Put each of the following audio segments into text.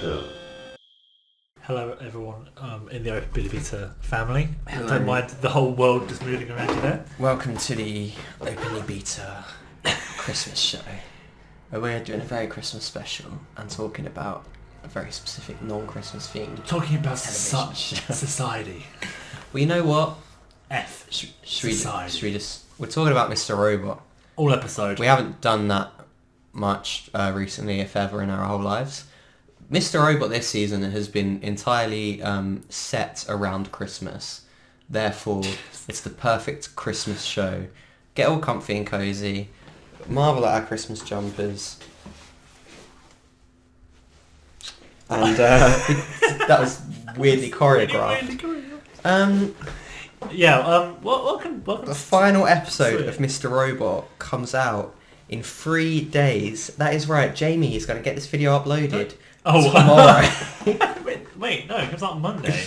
Beta. Hello everyone in the Open Beta family. Hello. Don't mind the whole world just moving around you there. Welcome to the Openly Beta Christmas show, where we're doing a very Christmas special and talking about a very specific non-Christmas theme. Talking about television show. society. Well, you know what? Society. We're talking about Mr. Robot. All episode. We haven't done that much recently, if ever, in our whole lives. Mr. Robot this season has been entirely set around Christmas. Therefore, it's the perfect Christmas show. Get all comfy and cosy. Marvel at our Christmas jumpers. And that was weirdly choreographed. Welcome. The final episode of Mr. Robot comes out in 3 days. That is right. Jamie is going to get this video uploaded tomorrow. wait, no, it comes out on Monday.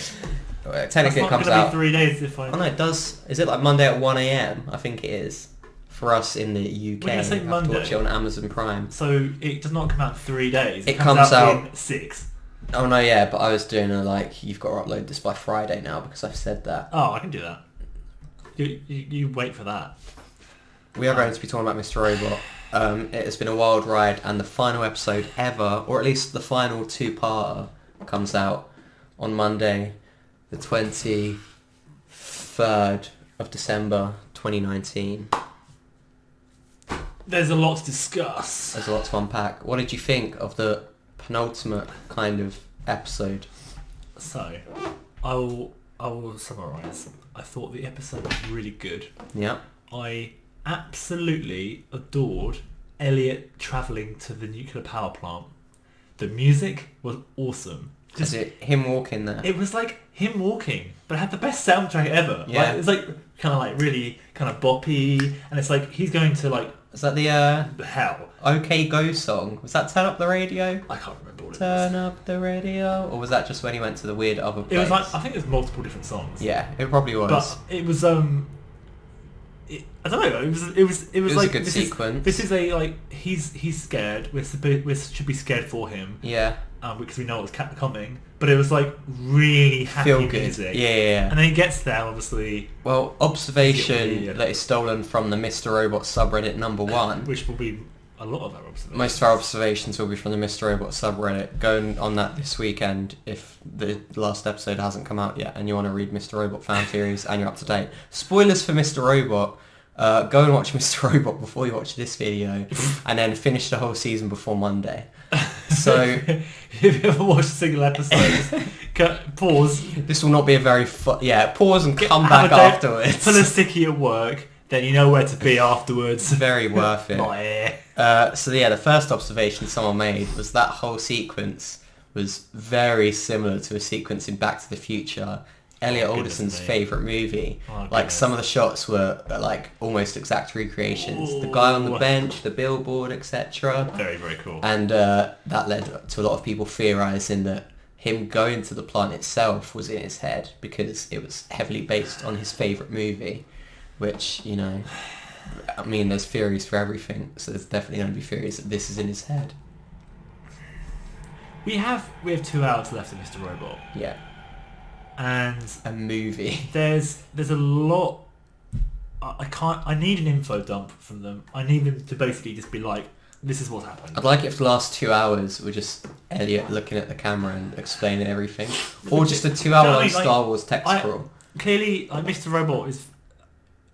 Technically, it comes out. Be 3 days if I. Oh no, it does. Is it like Monday at 1 a.m? I think it is. For us in the UK, When you say you have Monday, to watch it on Amazon Prime. So it does not come out in 3 days. It comes out in 6. Oh no, yeah, but I was doing you've got to upload this by Friday now because I've said that. Oh, I can do that. You wait for that. We are going to be talking about Mr. Robot. It has been a wild ride, and the final episode ever, or at least the final two-parter, comes out on Monday, the 23rd of December, 2019. There's a lot to discuss. There's a lot to unpack. What did you think of the penultimate kind of episode? So, I will summarise. I thought the episode was really good. Yeah. I absolutely adored Elliot travelling to the nuclear power plant. The music was awesome. Is it him walking there? It was like him walking, but it had the best soundtrack ever. Yeah. Like, it's like kind of like really kind of boppy, and it's like he's going to like Is that the hell. OK Go song? Was that Turn Up the Radio? I can't remember what it was. Turn up the radio? Or was that just when he went to the weird other place? It was like I think there's multiple different songs. Yeah, it probably was. But it was I don't know. It was like a good sequence. This is a like he's scared. We should be scared for him. Yeah. Because we know what's coming. But it was like really happy Feel good. music. Yeah. And then he gets there, obviously. Well, observation that is stolen from the Mr. Robot subreddit number 1. Which will be a lot of our observations. Most of our observations will be from the Mr. Robot subreddit. Go on that this weekend if the last episode hasn't come out yet and you want to read Mr. Robot fan theories and you're up to date. Spoilers for Mr. Robot. Go and watch Mr. Robot before you watch this video and then finish the whole season before Monday. So if you ever watched a single episode, pause. This will not be a very pause and come have back a day afterwards. Full of sticky at work, then you know where to be afterwards. Very worth it. My ear. The first observation someone made was that whole sequence was very similar to a sequence in Back to the Future, Elliot Alderson's favourite movie. Some of the shots were like almost exact recreations. The guy on the bench, the billboard, etc. Very, very cool. And that led to a lot of people theorising that him going to the plant itself was in his head because it was heavily based on his favourite movie, which, I mean, there's theories for everything, so there's definitely going to be theories that this is in his head. We have 2 hours left of Mr. Robot. Yeah. And a movie. There's a lot. I need an info dump from them. I need them to basically just be like, this is what happened. I'd like it if the last 2 hours were just Elliot looking at the camera and explaining everything, or just a 2 hour long Star Wars text scroll. Clearly, Mr. Robot is,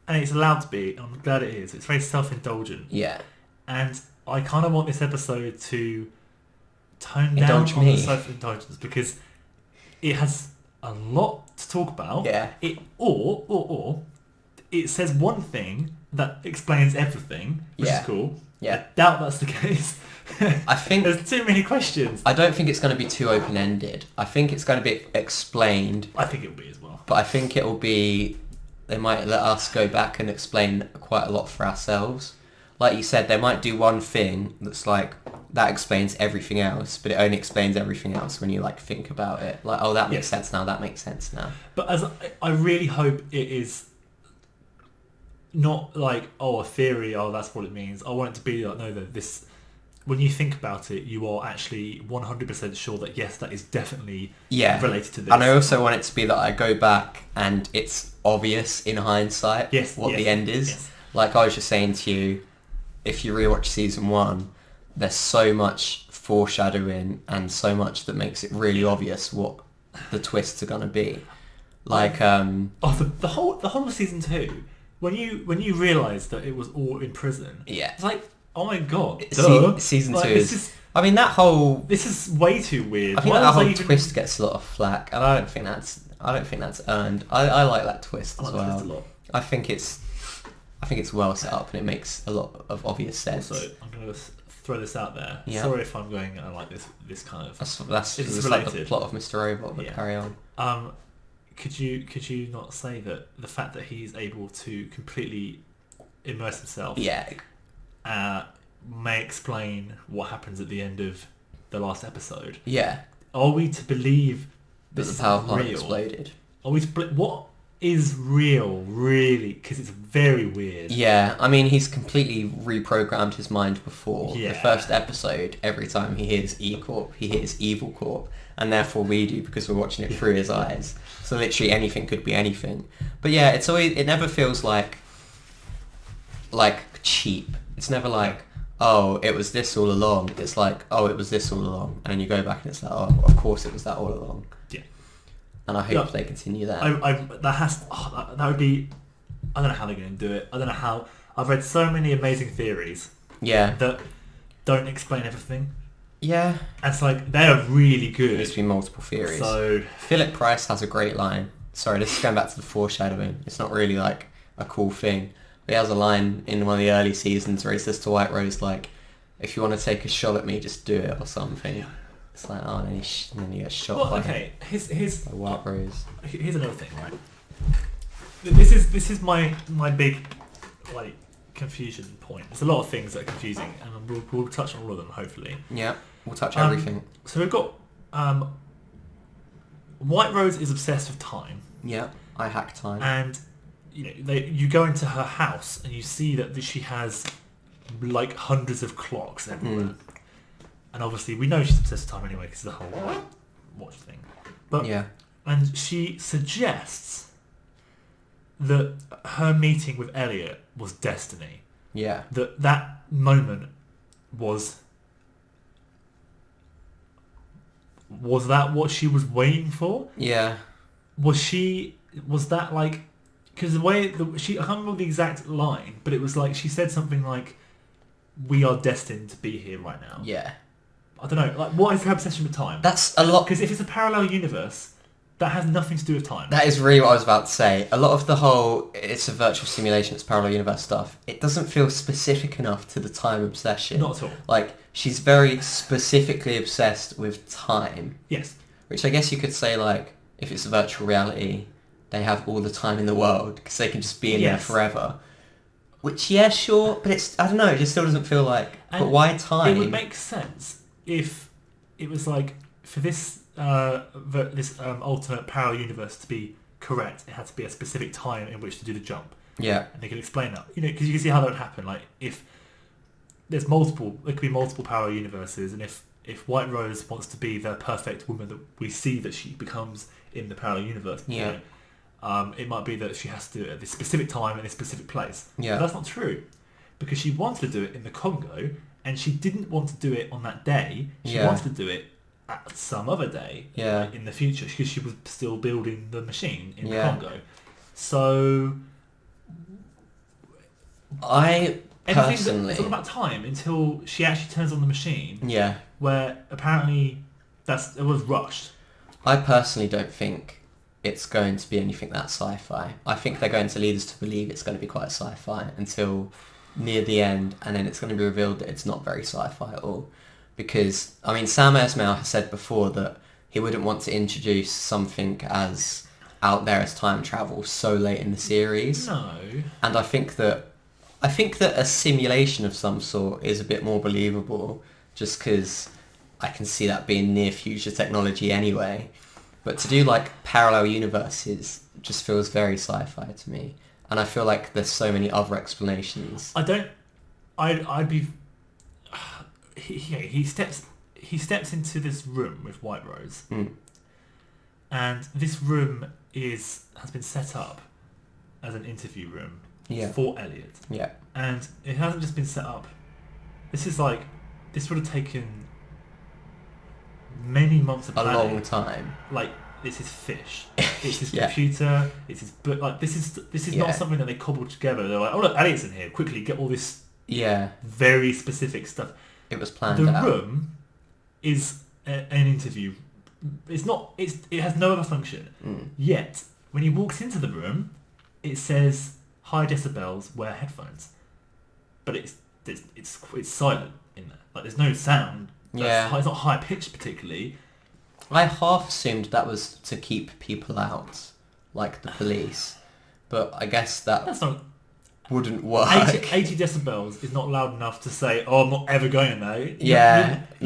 and it's allowed to be. I'm glad it is. It's very self-indulgent. Yeah. And I kind of want this episode to tone down on the self-indulgence because it has a lot to talk about. Yeah. Or it says one thing that explains everything, which is cool. Yeah. I doubt that's the case. I think there's too many questions. I don't think it's going to be too open-ended. I think it's going to be explained. I think it'll be as well. But I think it'll be. They might let us go back and explain quite a lot for ourselves. Like you said, they might do one thing that's like that explains everything else, but it only explains everything else when you think about it. Like, oh, that makes sense now. That makes sense now. But as I really hope it is not like, oh, a theory, oh, that's what it means. I want it to be like, no, this when you think about it, you are actually 100% sure that yes, that is definitely related to this. And I also want it to be that I go back and it's obvious in hindsight what the end is. Yes. Like I was just saying to you, if you rewatch season 1, there's so much foreshadowing and so much that makes it really obvious what the twists are gonna be. Like the whole of season 2, when you realise that it was all in prison, it's like, oh my god, season like, 2 is. I mean, this is way too weird. I think that whole twist gets a lot of flack, and I don't think that's earned. I like that twist as well. Twist a lot. I think it's well set up and it makes a lot of obvious sense. Also, I'm going to throw this out there. Yeah. Sorry if I'm going like this kind of. That's like the plot of Mr. Robot, but carry on. Could you not say that the fact that he's able to completely immerse himself may explain what happens at the end of the last episode? Yeah. Are we to believe that the power plant exploded? Are we what is real, really? Because it's very weird. Yeah, I mean, he's completely reprogrammed his mind before. The first episode, every time he hears E-Corp, he hears Evil Corp, and therefore we do because we're watching it through his eyes. So literally anything could be anything. But yeah, it never feels like cheap. It's never like, oh, it was this all along. It's like, oh, it was this all along. And then you go back and it's like, oh, of course it was that all along. Yeah. And I hope they continue that. That would be... I don't know how they're going to do it. I don't know how... I've read so many amazing theories that don't explain everything. Yeah. And it's like, they're really good. There's been multiple theories. So Philip Price has a great line. Sorry, this is going back to the foreshadowing. It's not really like a cool thing. But he has a line in one of the early seasons where he says to White Rose, like, if you want to take a shot at me, just do it or something. Yeah. It's like, oh, and then he gets shot by White Rose. Here's another thing, right? This is my big confusion point. There's a lot of things that are confusing, and we'll touch on all of them hopefully. Yeah, we'll touch everything. So we've got White Rose is obsessed with time. Yeah, I hack time. And you go into her house and you see that she has like hundreds of clocks everywhere. And obviously we know she's obsessed with time anyway because of the whole watch thing. But and she suggests that her meeting with Elliot was destiny. Yeah. That moment was that what she was waiting for? Yeah. Was that like... Because the way... I can't remember the exact line, but it was like she said something like, we are destined to be here right now. Yeah. I don't know. Like, what is her obsession with time? That's a lot... Because if it's a parallel universe, that has nothing to do with time. That is really what I was about to say. A lot of the whole, it's a virtual simulation, it's parallel universe stuff, it doesn't feel specific enough to the time obsession. Not at all. Like, she's very specifically obsessed with time. Yes. Which I guess you could say, like, if it's a virtual reality, they have all the time in the world, because they can just be in there forever. Which, yeah, sure, but it's, I don't know, it just still doesn't feel like, but why time? It would make sense if it was like, for this alternate parallel universe to be correct, it had to be a specific time in which to do the jump. Yeah. And they can explain that. Because you can see how that would happen. Like, if there could be multiple parallel universes, and if White Rose wants to be the perfect woman that we see that she becomes in the parallel universe, it might be that she has to do it at this specific time in this specific place. Yeah. But that's not true. Because she wanted to do it in the Congo, and she didn't want to do it on that day. She wanted to do it at some other day in the future, because she was still building the machine in the Congo. So it's all about time until she actually turns on the machine. Yeah. Where apparently it was rushed. I personally don't think it's going to be anything that sci-fi. I think they're going to lead us to believe it's going to be quite sci-fi until near the end, and then it's going to be revealed that it's not very sci-fi at all. Because, I mean, Sam Esmail has said before that he wouldn't want to introduce something as out there as time travel so late in the series. No. And I think that a simulation of some sort is a bit more believable, just because I can see that being near future technology anyway. But to do like parallel universes just feels very sci-fi to me. And I feel like there's so many other explanations. I'd be... he steps into this room with White Rose, and this room has been set up as an interview room for Elliot. Yeah. And it hasn't just been set up. This would have taken many months of planning. A long time. Like, it's his fish. It's his computer. It's his book. Like, this is not something that they cobbled together. They're like, oh look, Elliot's in here. Quickly get all this very specific stuff. It was planned out. The room is an interview. It's not. It has no other function. Yet when he walks into the room, it says high decibels, wear headphones. But it's silent in there. Like, there's no sound. It's not high pitched particularly. I half assumed that was to keep people out, like the police, but I guess that's not wouldn't work. 80 decibels is not loud enough to say, "Oh, I'm not ever going in there."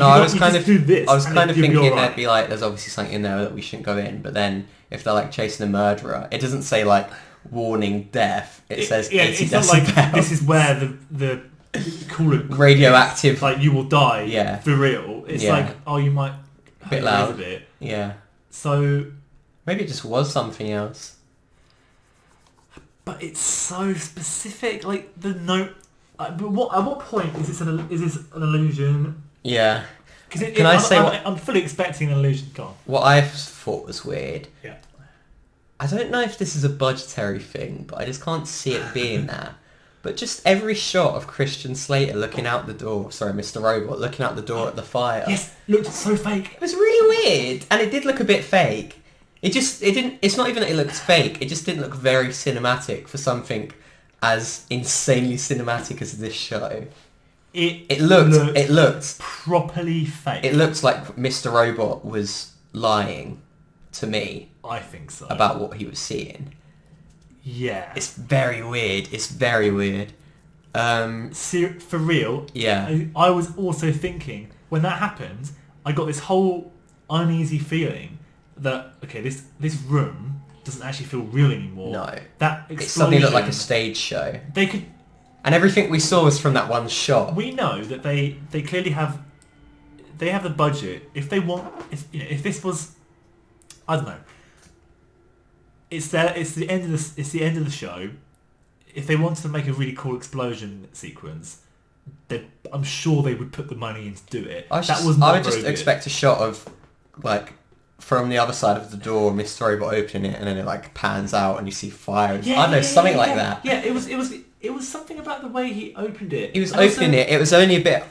I was kind of thinking right. there'd be like, there's obviously something in there that we shouldn't go in, but then if they're like chasing a murderer, it doesn't say like warning death. It says 80 it's decibels. Not like this is where the cooler radioactive, like you will die for real. It's like, oh, you might bit loud. A bit. Yeah. So maybe it just was something else. But it's so specific. Like the note. But at what point is this an illusion? Yeah. I'm fully expecting an illusion. Go on. What I thought was weird. Yeah. I don't know if this is a budgetary thing, but I just can't see it being that. But just every shot of Christian Slater looking out the door, sorry, Mr. Robot, looking out the door at the fire. Yes, looked so fake. It was really weird, and it did look a bit fake. It's not even that it looked fake, it just didn't look very cinematic for something as insanely cinematic as this show. It looked properly fake. It looked like Mr. Robot was lying to me. I think so. About what he was seeing. Yeah. It's very weird. For real. Yeah. I was also thinking, when that happened, I got this whole uneasy feeling that, okay, this room doesn't actually feel real anymore. No. That explosion, it suddenly looked like a stage show. They could... And everything we saw was from that one shot. We know that they clearly have... They have the budget. If they want... If this was... I don't know. It's the end of the show. If they wanted to make a really cool explosion sequence, I'm sure they would put the money in to do it. I would just expect a shot of like from the other side of the door, Mr. Robot opening it, and then it like pans out and you see fire. I don't know, something like that. Yeah, it was something about the way he opened it. He was opening it. It was only a bit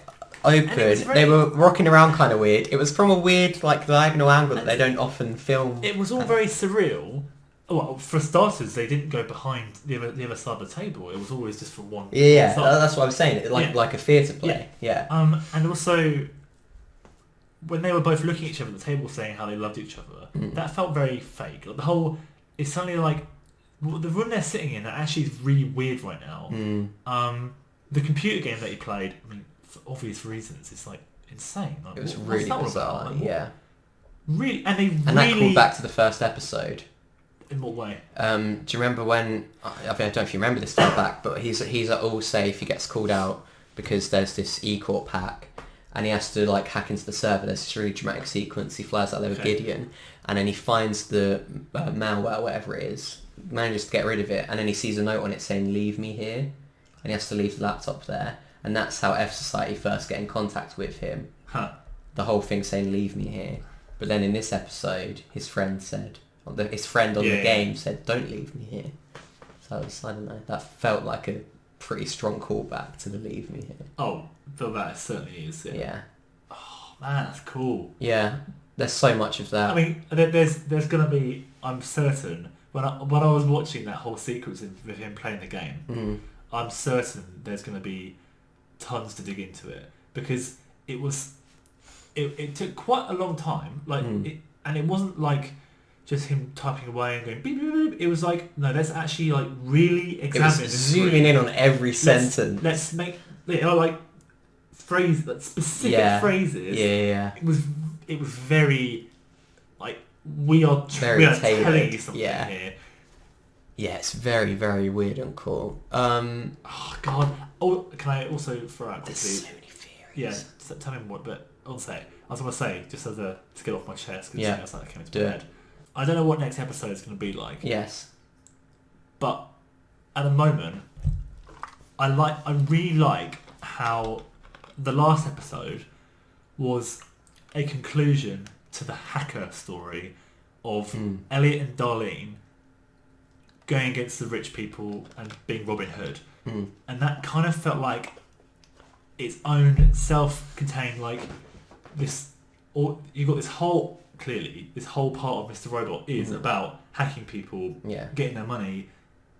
open. They were rocking around kind of weird. It was from a weird like diagonal angle that they don't often film. It was all very surreal. Well, for starters, they didn't go behind the other side of the table. It was always just from one. Yeah, that's what I was saying. Like a theatre play. Yeah. And also, when they were both looking at each other at the table, saying how they loved each other, that felt very fake. Like, the whole, it's suddenly like the room they're sitting in. That actually is really weird right now. The computer game that he played, I mean, for obvious reasons, it's like insane. Like, it was really bizarre. Like, really, and that called back to the first episode. In what way? Do you remember when? I don't know if you remember this far back, but he's at All Safe. He gets called out because there's this E-Court pack, and he has to like hack into the server. There's this really dramatic sequence. He flies out there with Gideon, and then he finds the malware, whatever it is, manages to get rid of it, and then he sees a note on it saying "Leave me here," and he has to leave the laptop there, and that's how F Society first get in contact with him. The whole thing saying "Leave me here," but then in this episode, his friend said. His friend on the game said, "Don't leave me here." So I don't know. That felt like a pretty strong callback to the "Leave me here." Oh, that certainly is. Yeah. Oh man, that's cool. Yeah, there's so much of that. I mean, there's gonna be. I'm certain when I was watching that whole sequence with him playing the game, I'm certain there's gonna be tons to dig into it because it was. It took quite a long time, and it wasn't like. Just him typing away and going beep, beep, beep. It was like, no, let's actually like really examine. It was zooming in on every sentence. Let's make like phrase, like specific phrases. Yeah. It was very like we are telling you something here. Yeah, it's very, very weird and cool. Oh God! Oh, can I also throw out quickly? There's so many theories. Yeah, tell me more, but I'll say. I was going to say, just to get off my chest, because it's like I came into bed. I don't know what next episode is going to be like. Yes. But at the moment, I really like how the last episode was a conclusion to the hacker story of Elliot and Darlene going against the rich people and being Robin Hood. And that kind of felt like its own self-contained, like this, or you got this whole part of Mr. Robot is about hacking people, getting their money,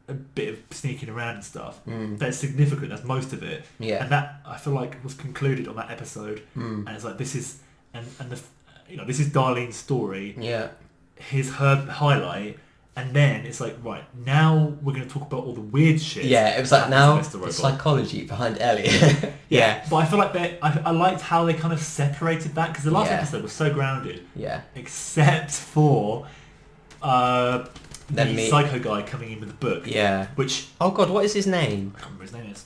a bit of sneaking around and stuff. That's significant. That's most of it. Yeah. And that I feel like was concluded on that episode. And it's like this is this is Darlene's story. Yeah. Here's her highlight, and then it's like right now we're going to talk about all the weird shit. Yeah. It was like now the psychology behind Elliot. Yeah. But I feel like I liked how they kind of separated that because the last episode was so grounded. Yeah. Except for the psycho guy coming in with the book. Yeah. Which... Oh God, what is his name? I can't remember his name is.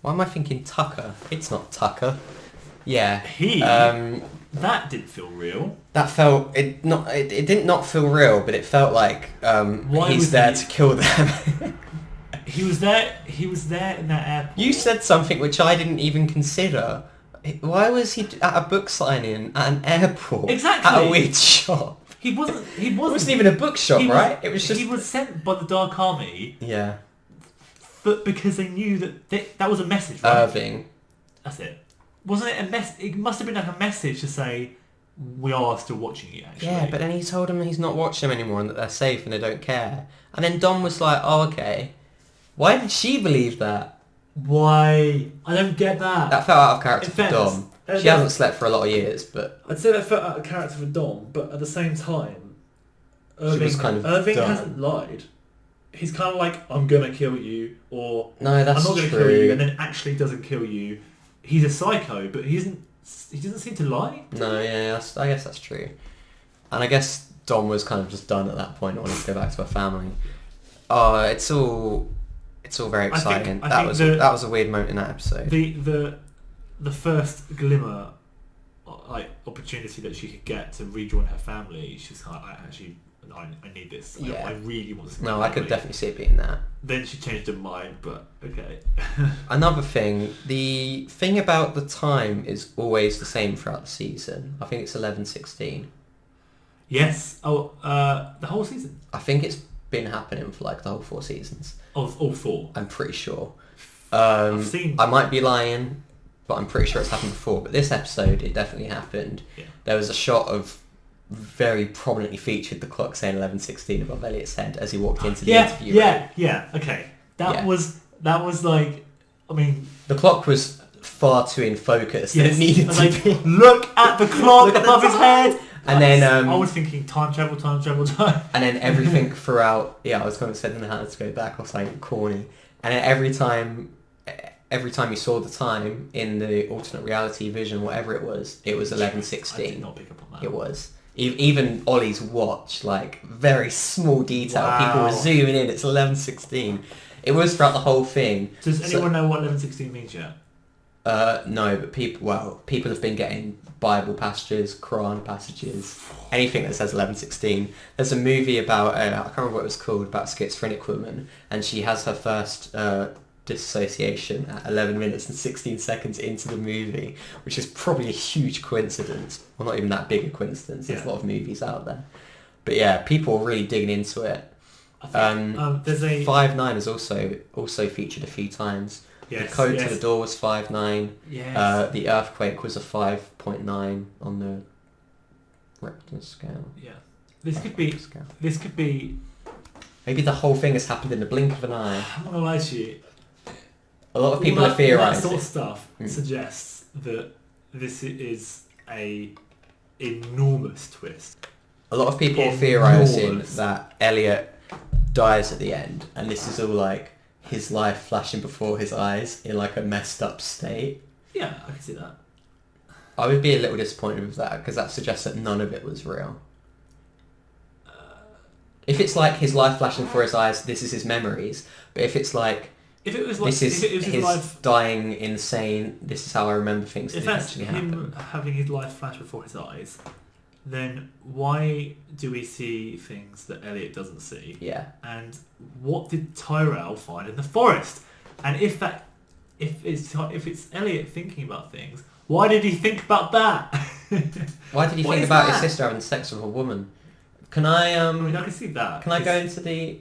Why am I thinking Tucker? It's not Tucker. Yeah. That didn't feel real. That felt... It did not feel real, but it felt like he's there to kill them. He was there in that airport. You said something which I didn't even consider. Why was he at a book signing at an airport? Exactly. At a weird shop? It wasn't even a bookshop, right? It was just... He was sent by the Dark Army. Yeah. But because they knew that was a message, right? Irving. That's it. Wasn't it a mess? It must have been like a message to say, we are still watching you, actually. Yeah, but then he told them he's not watching them anymore and that they're safe and they don't care. And then Dom was like, oh, okay. Why did she believe that? Why? I don't get that. That felt out of character for Dom. She hasn't slept for a lot of years, but... I'd say that felt out of character for Dom, but at the same time, Irving hasn't lied. He's kind of like, I'm going to kill you, or no, that's I'm not going to kill you, and then actually doesn't kill you. He's a psycho, but he doesn't seem to lie. No, yeah, I guess that's true. And I guess Dom was kind of just done at that point, wanting to go back to her family. Oh, it's all very exciting. That was a weird moment in that episode. The first glimmer, like opportunity that she could get to rejoin her family, she's kind of like, I need this. Yeah. I really want this. No, I could definitely see it being that. Then she changed her mind, but okay. Another thing, the thing about the time is always the same throughout the season. I think it's 11:16. Yes. Oh, the whole season. I think it's been happening for like the whole 4 seasons. Oh, all 4. I'm pretty sure. I might be lying, but I'm pretty sure it's happened before. But this episode, it definitely happened. Yeah. There was a shot of very prominently featured the clock saying 11:16 above Elliot's head as he walked into the interview room. Yeah, okay. That was like, I mean... The clock was far too in focus. Yes. It needed to be. Look at the clock above his head! And then... I was thinking time travel. And then everything throughout... Yeah, I was going to say then I had to go back or something corny. And then every time you saw the time in the alternate reality vision, whatever it was 11:16. I did not pick up on that. It was. Even Ollie's watch, like, very small detail. Wow. People were zooming in. It's 11:16. It was throughout the whole thing. Does anyone know what 11:16 means yet? No, but people have been getting Bible passages, Quran passages, anything that says 11:16. There's a movie about, I can't remember what it was called, about a schizophrenic woman, and she has her first dissociation at 11 minutes and 16 seconds into the movie, which is probably a huge coincidence. Well, not even that big a coincidence. There's a lot of movies out there. But yeah, people are really digging into it. There's a 5'9" is also featured a few times. Yes, the code to the door was 5'9". Yes. The earthquake was a 5.9 on the Richter scale. Yeah. This could be. Maybe the whole thing has happened in the blink of an eye. I'm not gonna lie to you. A lot of people are theorising. That sort of stuff suggests that this is a enormous twist. A lot of people are theorising that Elliot dies at the end, and this is all like his life flashing before his eyes in like a messed up state. Yeah, I can see that. I would be a little disappointed with that because that suggests that none of it was real. If it's like his life flashing before his eyes, this is his memories. But if it's like If it was like, This is if it was his life, dying insane, this is how I remember things if didn't that's actually him happen. having his life flash before his eyes, then wwhy do we see things that Elliot doesn't see? Yeah. And what did Tyrell find in the forest? And if it's Elliot thinking about things, why did he think about that? Why did he What think is about that? his sister having sex with a woman? Can I I mean, I can see that. can I go into the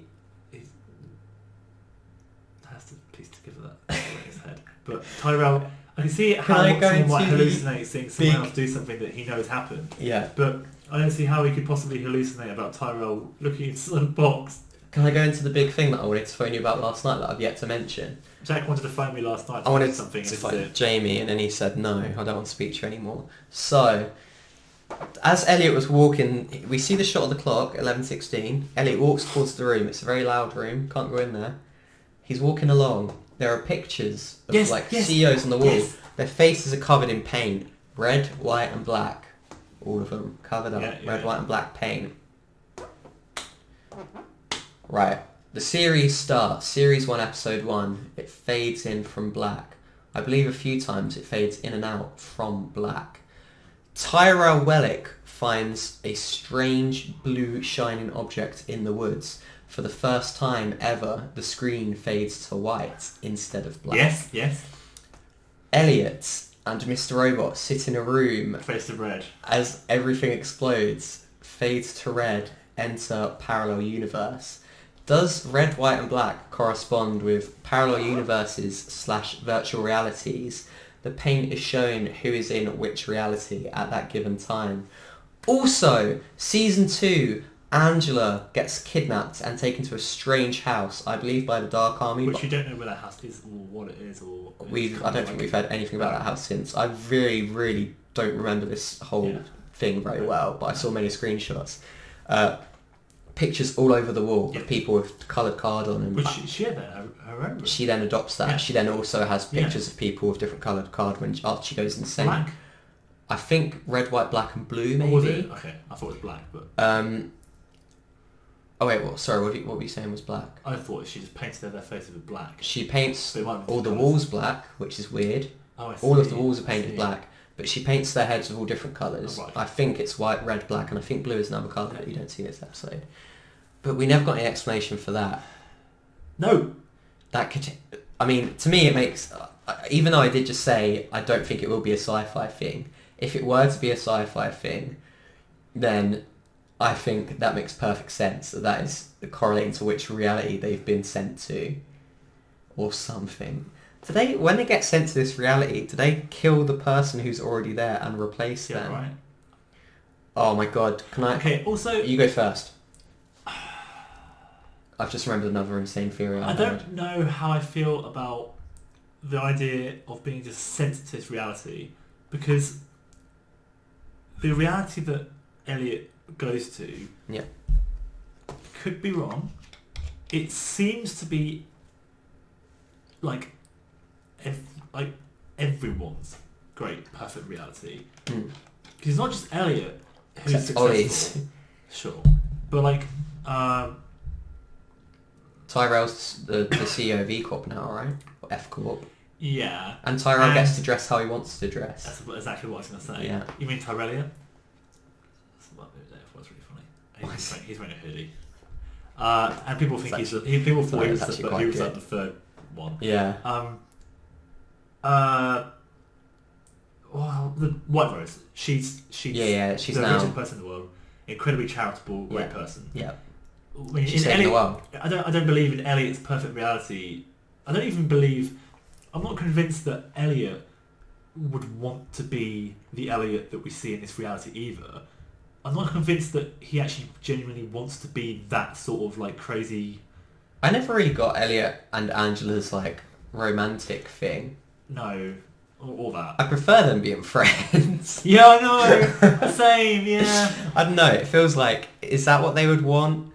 Has to piece together that in his head. But Tyrell, I can see Can how I go someone might into the hallucinate seeing someone big- else do something that he knows happened. yeah. But I don't see how he could possibly hallucinate about Tyrell looking into the box. Can I go into the big thing that I wanted to phone you about last night that I've yet to mention? Jack wanted to phone me last night to I wanted do something, and to this is phone it. Jamie, and then he said, no, I don't want to speak to you anymore. So, as Elliot was walking, we see the shot of the clock, 11:16. Elliot walks towards the room. It's a very loud room. Can't go in there. He's walking along. There are pictures of Yes, CEOs on the wall. yes. Their faces are covered in paint. Red, white and black. All of them covered up. Yeah, Red, yeah. white and black paint. Right. The series starts. Series 1, Episode 1. It fades in from black. I believe a few times it fades in and out from black. Tyrell Wellick finds a strange blue shining object in the woods. For the first time ever, the screen fades to white instead of black. Yes. Elliot and Mr. Robot sit in a room Face of red. as everything explodes, fades to red, enter parallel universe. Does red, white and black correspond with parallel universes / virtual realities? The paint is shown who is in which reality at that given time. Also, Season 2, Angela gets kidnapped and taken to a strange house, I believe by the Dark Army. Which you don't know where that house is or what it is or... I don't think we've heard anything about that house since. I really, really don't remember this whole thing very well, but I saw many screenshots. Pictures all over the wall of people with coloured card on them. Which she had that, I remember. She then adopts that. Yeah. She then also has pictures of people with different coloured card after she goes insane. Black? I think red, white, black and blue Or maybe. was it? Okay, I thought it was black, but... Oh wait, what? Sorry, what were you saying was black? I thought she just painted their faces with black. She paints So it might be all the colours. walls black, which is weird. Oh, I see. All of the walls are I painted see. black, but she paints their heads with all different colours. Oh, right. I think it's white, red, black, and I think blue is another colour that you don't see in this episode. But we never got any explanation for that. No! That could... I mean, to me it makes... even though I did just say I don't think it will be a sci-fi thing, if it were to be a sci-fi thing, then I think that makes perfect sense. That is correlating to which reality they've been sent to. Or something. When they get sent to this reality, do they kill the person who's already there and replace Yeah, them? right. Oh my god, can I... Okay, also... You go first. I've just remembered another insane theory I don't know how I feel about the idea of being just sent to this reality, because the reality that Elliot goes to Yeah. could be wrong. It seems to be like everyone's great perfect reality, Hmm. because it's not just Elliot who's Except successful. Ollie's. Sure, but like Tyrell's the CEO of E Corp now, right? Or F Corp. yeah, And Tyrell And- gets to dress how he wants to dress. that's exactly what I was going to say. Yeah. You mean Tyrelia? That's really funny. He's wearing a hoodie. And people think people thought he was actually but quite he was good. like the third one. Yeah. Well, the White Rose. She's Yeah, she's the now... richest person in the world. Incredibly charitable, great Yeah. person. Yeah. I mean, She's in saving the Elliot, world. I don't believe in Elliot's perfect reality. I don't even believe... I'm not convinced that Elliot would want to be the Elliot that we see in this reality either. I'm not convinced that he actually genuinely wants to be that sort of like crazy... I never really got Elliot and Angela's like romantic thing. No, all that. I prefer them being friends. Yeah, I know. Same, yeah. I don't know. It feels like, is that what they would want?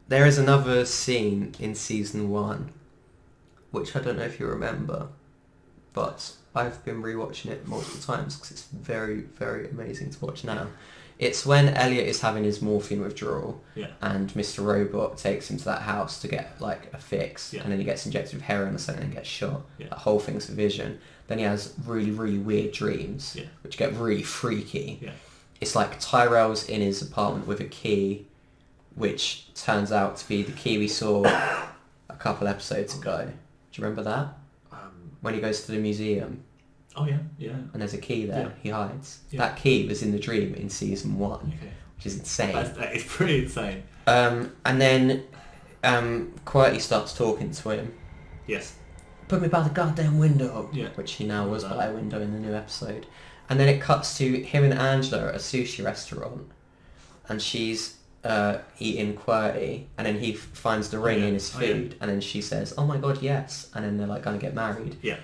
There is another scene in season 1, which I don't know if you remember, but I've been rewatching it multiple times because it's very, very amazing to watch now. It's when Elliot is having his morphine withdrawal, and Mr. Robot takes him to that house to get like a fix, and then he gets injected with heroin or something and gets shot. That whole thing's a vision. Then he has really, really weird dreams, which get really freaky. It's like Tyrell's in his apartment with a key, which turns out to be the key we saw a couple episodes ago. Do you remember that? When he goes to the museum. Oh yeah, yeah. And there's a key there. He hides. That key was in the dream in season 1, which is insane. That is pretty insane. And then QWERTY starts talking to him. Yes. Put me by the goddamn window. Yeah. Which he now was by a window in the new episode. And then it cuts to him and Angela at a sushi restaurant, and she's eating QWERTY, and then he finds the ring in his food, and then she says, "Oh my god, yes," and then they're like gonna get married. Yeah.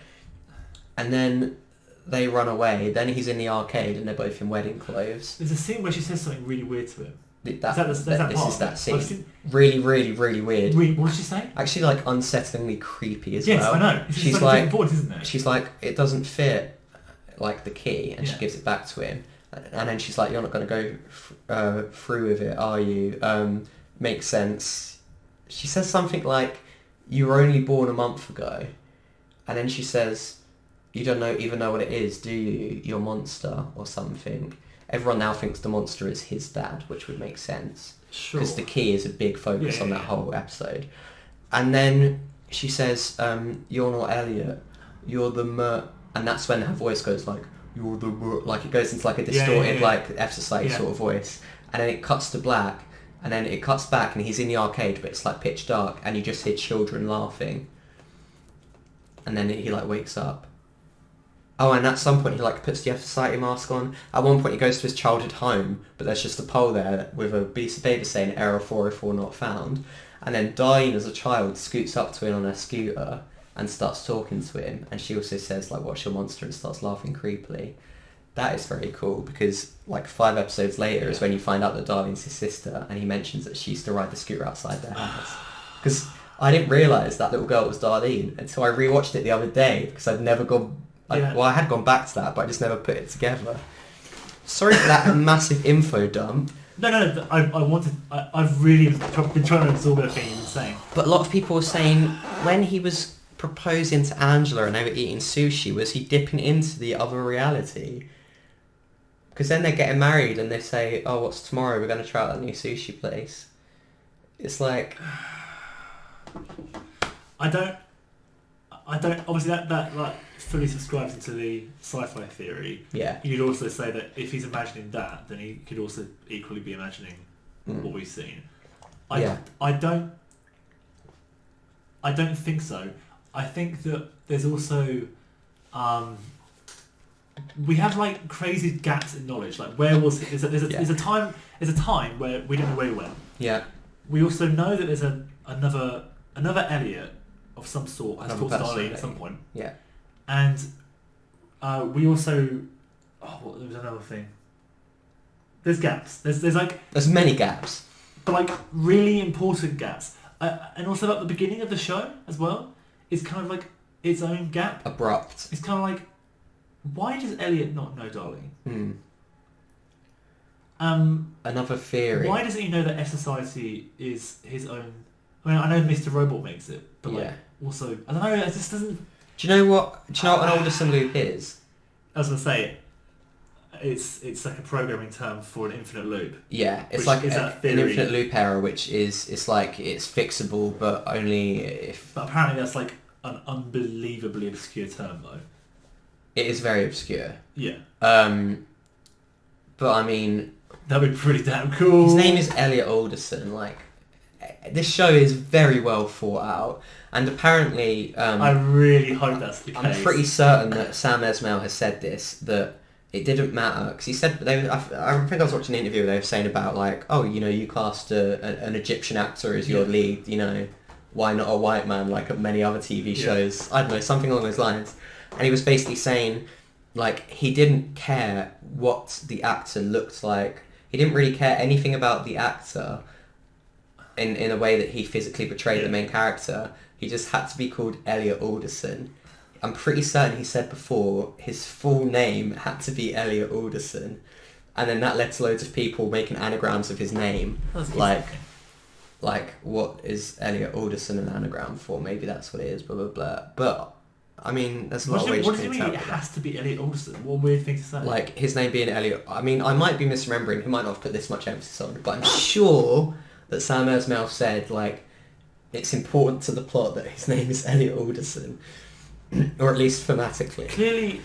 And then they run away. Then he's in the arcade, and they're both in wedding clothes. There's a scene where she says something really weird to him. This is that scene. Really, really, really weird. What did she say? Actually, like unsettlingly creepy as well. Yes, I know. She's like, important, isn't it? She's like, it doesn't fit, like the key, and she gives it back to him. And then she's like, "You're not going to go through with it, are you?" Makes sense. She says something like, "You were only born a month ago," and then she says, "You don't even know what it is, do you? You're a monster," or something. Everyone now thinks the monster is his dad, which would make sense. Sure. Because the key is a big focus on that whole episode. And then she says, "You're not Elliot. You're the and that's when her voice goes like, "You're the like it goes into like a distorted like F society sort of voice, and then it cuts to black, and then it cuts back, and he's in the arcade, but it's like pitch dark, and you just hear children laughing, and then he like wakes up. Oh, and at some point he like puts the F society mask on. At one point he goes to his childhood home, but there's just a pole there with a piece of paper saying error 404 not found, and then Darlene as a child scoots up to him on her scooter and starts talking to him, and she also says like, "What's your monster?" and starts laughing creepily. That is very cool, because like 5 episodes later is when you find out that Darlene's his sister, and he mentions that she used to ride the scooter outside their house. Because I didn't realise that little girl was Darlene until I rewatched it the other day, because I'd never gone... Well, I had gone back to that, but I just never put it together. Sorry for that massive info dump. No, I've really been trying to absorb everything you've been saying. But a lot of people were saying, when he was proposing to Angela and they were eating sushi, was he dipping into the other reality? Because then they're getting married and they say, "Oh, what's tomorrow? We're going to try out that new sushi place." It's like... I don't obviously that like fully subscribes into the sci-fi theory. Yeah. You'd also say that if he's imagining that, then he could also equally be imagining what we've seen. I don't think so. I think that there's also we have like crazy gaps in knowledge. Like, where was it? There's a time where we don't know where he went. Yeah. We also know that there's another Elliot of some sort has talked to Darlene at some point. Yeah. And we also there was another thing. There's gaps. There's many gaps. But like really important gaps. And also at the beginning of the show as well, it's kind of like its own gap. Abrupt. It's kind of like, why does Elliot not know Darlene? Another theory. Why doesn't he know that F Society is his own? I mean, I know Mr. Robot makes it, but like also, I don't know. It just doesn't. Do you know what an Alderson loop is? I was gonna say, it's like a programming term for an infinite loop. Yeah, it's like an infinite loop error, which is it's fixable, but only if. But apparently that's like an unbelievably obscure term, though. It is very obscure. Yeah. But I mean, that'd be pretty damn cool. His name is Elliot Alderson. Like, this show is very well thought out, and apparently, I really hope that's the case. I'm pretty certain that Sam Esmail has said this, that it didn't matter, because he said I think I was watching an interview where they were saying about like, oh, you know, you cast an Egyptian actor as your lead, you know, why not a white man like at many other TV shows? I don't know, something along those lines. And he was basically saying, like, he didn't care what the actor looked like. He didn't really care anything about the actor in a way that he physically portrayed the main character. He just had to be called Elliot Alderson. I'm pretty certain he said before his full name had to be Elliot Alderson, and then that led to loads of people making anagrams of his name. Like, what is Elliot Alderson an anagram for? Maybe that's what it is, blah, blah, blah. But, I mean, there's a lot of ways What you does can it mean it interpret has to be Elliot Alderson? What a weird thing to say. like, his name being Elliot... I mean, I might be misremembering. He might not have put this much emphasis on it, but I'm sure that Sam Esmail said, like, it's important to the plot that his name is Elliot Alderson. Or at least thematically. Clearly...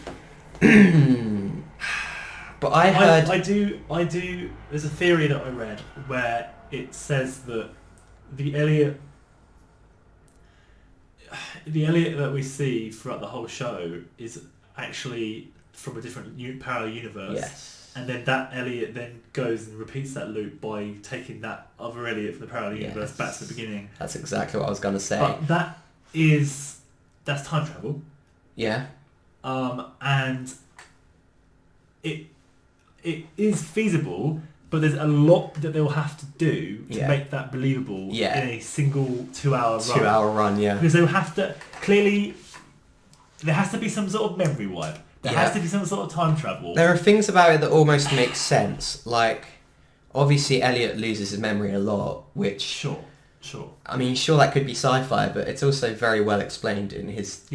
But I heard... I do... There's a theory that I read where it says that the Elliot that we see throughout the whole show is actually from a different parallel universe. Yes. And then that Elliot then goes and repeats that loop by taking that other Elliot from the parallel universe back to the beginning. That's exactly what I was going to say. But that's time travel. Yeah. And it is feasible, but there's a lot that they'll have to do to make that believable in a single 2-hour run. 2-hour run, yeah. Because they'll have to... Clearly, there has to be some sort of memory wipe. There has to be some sort of time travel. There are things about it that almost make sense. Like, obviously Elliot loses his memory a lot, which... Sure. I mean, sure, that could be sci-fi, but it's also very well explained in his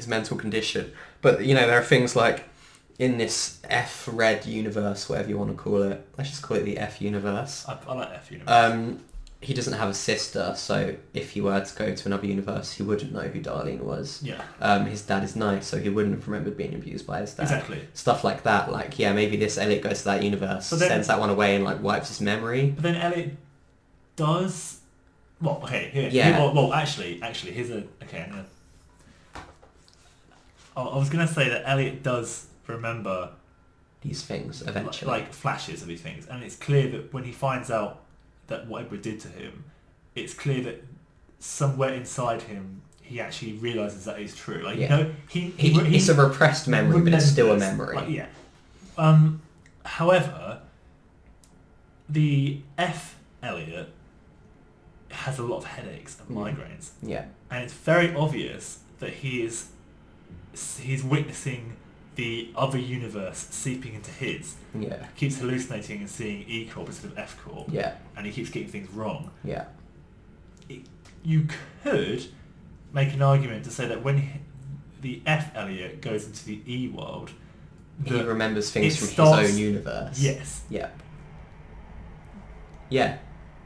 mental condition. But, you know, there are things like, in this F-red universe, whatever you want to call it, let's just call it the F universe. I like F universe. He doesn't have a sister, so if he were to go to another universe, he wouldn't know who Darlene was. Yeah. His dad is nice, so he wouldn't have remembered being abused by his dad. Exactly. Stuff like that. Like, yeah, maybe this Elliot goes to that universe, sends that one away and, like, wipes his memory. But then Elliot does... Well, okay, here. Yeah. Well, actually, here's a... Okay, I'm gonna... I was going to say that Elliot does remember... These things, eventually. Like, flashes of these things. And it's clear that when he finds out that what Edward did to him, it's clear that somewhere inside him, he actually realises that is true. Like, you know, it's a repressed memory, but it's still a memory. Like, however, the F Elliot has a lot of headaches and migraines. Yeah. And it's very obvious that he's witnessing the other universe seeping into his. Yeah. He keeps hallucinating and seeing E Corp instead of F Corp. Yeah. And he keeps getting things wrong. Yeah. You could make an argument to say that when the F Elliot goes into the E world, he remembers things from his own universe. Yes. Yeah. Yeah.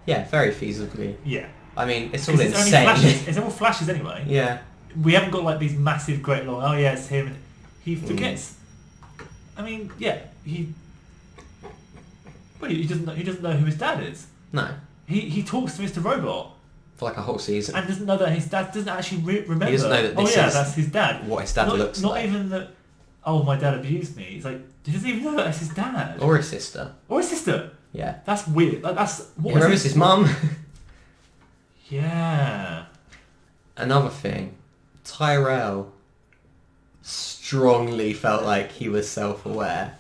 Yeah, very feasibly. Yeah. I mean, it's all insane. It's all flashes anyway. Yeah. We haven't got like these massive, great long, oh yeah, it's him. And he forgets. I mean, yeah, he doesn't know who his dad is. No. He talks to Mr. Robot. For like a whole season. And doesn't know that his dad doesn't actually remember. He doesn't know that this is that's his dad. What his dad looks like. Not even that, oh, my dad abused me. He's like, he doesn't even know that's his dad. Or his sister. Or his sister. Yeah. That's weird. Like, he remembers his mum. Yeah. Another thing. Tyrell strongly felt like he was self-aware.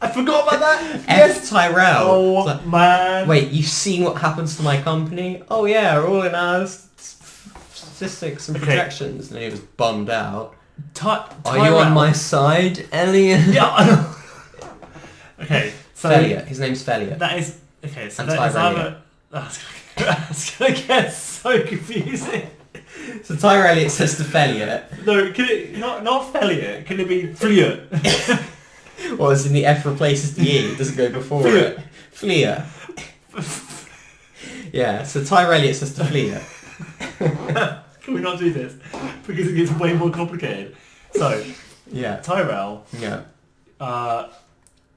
I forgot about that. Yes, Tyrell. Oh, like, man. Wait, you've seen what happens to my company? Oh yeah, all in our statistics and projections. And he was bummed out. Are you on my side, Elliot? Yeah, I know. Okay, so... Elliot. His name's Elliot. That is... Okay, so and that is either... That's going to get so confusing. So Tyra Elliott says to Elliot. No, can it... Not Elliot. Can it be Elliot? Well, as in the F replaces the E, it doesn't go before it. Fleer. Yeah, so Tyra Elliott says to Fleer. Can we not do this? Because it gets way more complicated. So, yeah, Tyrell. Yeah.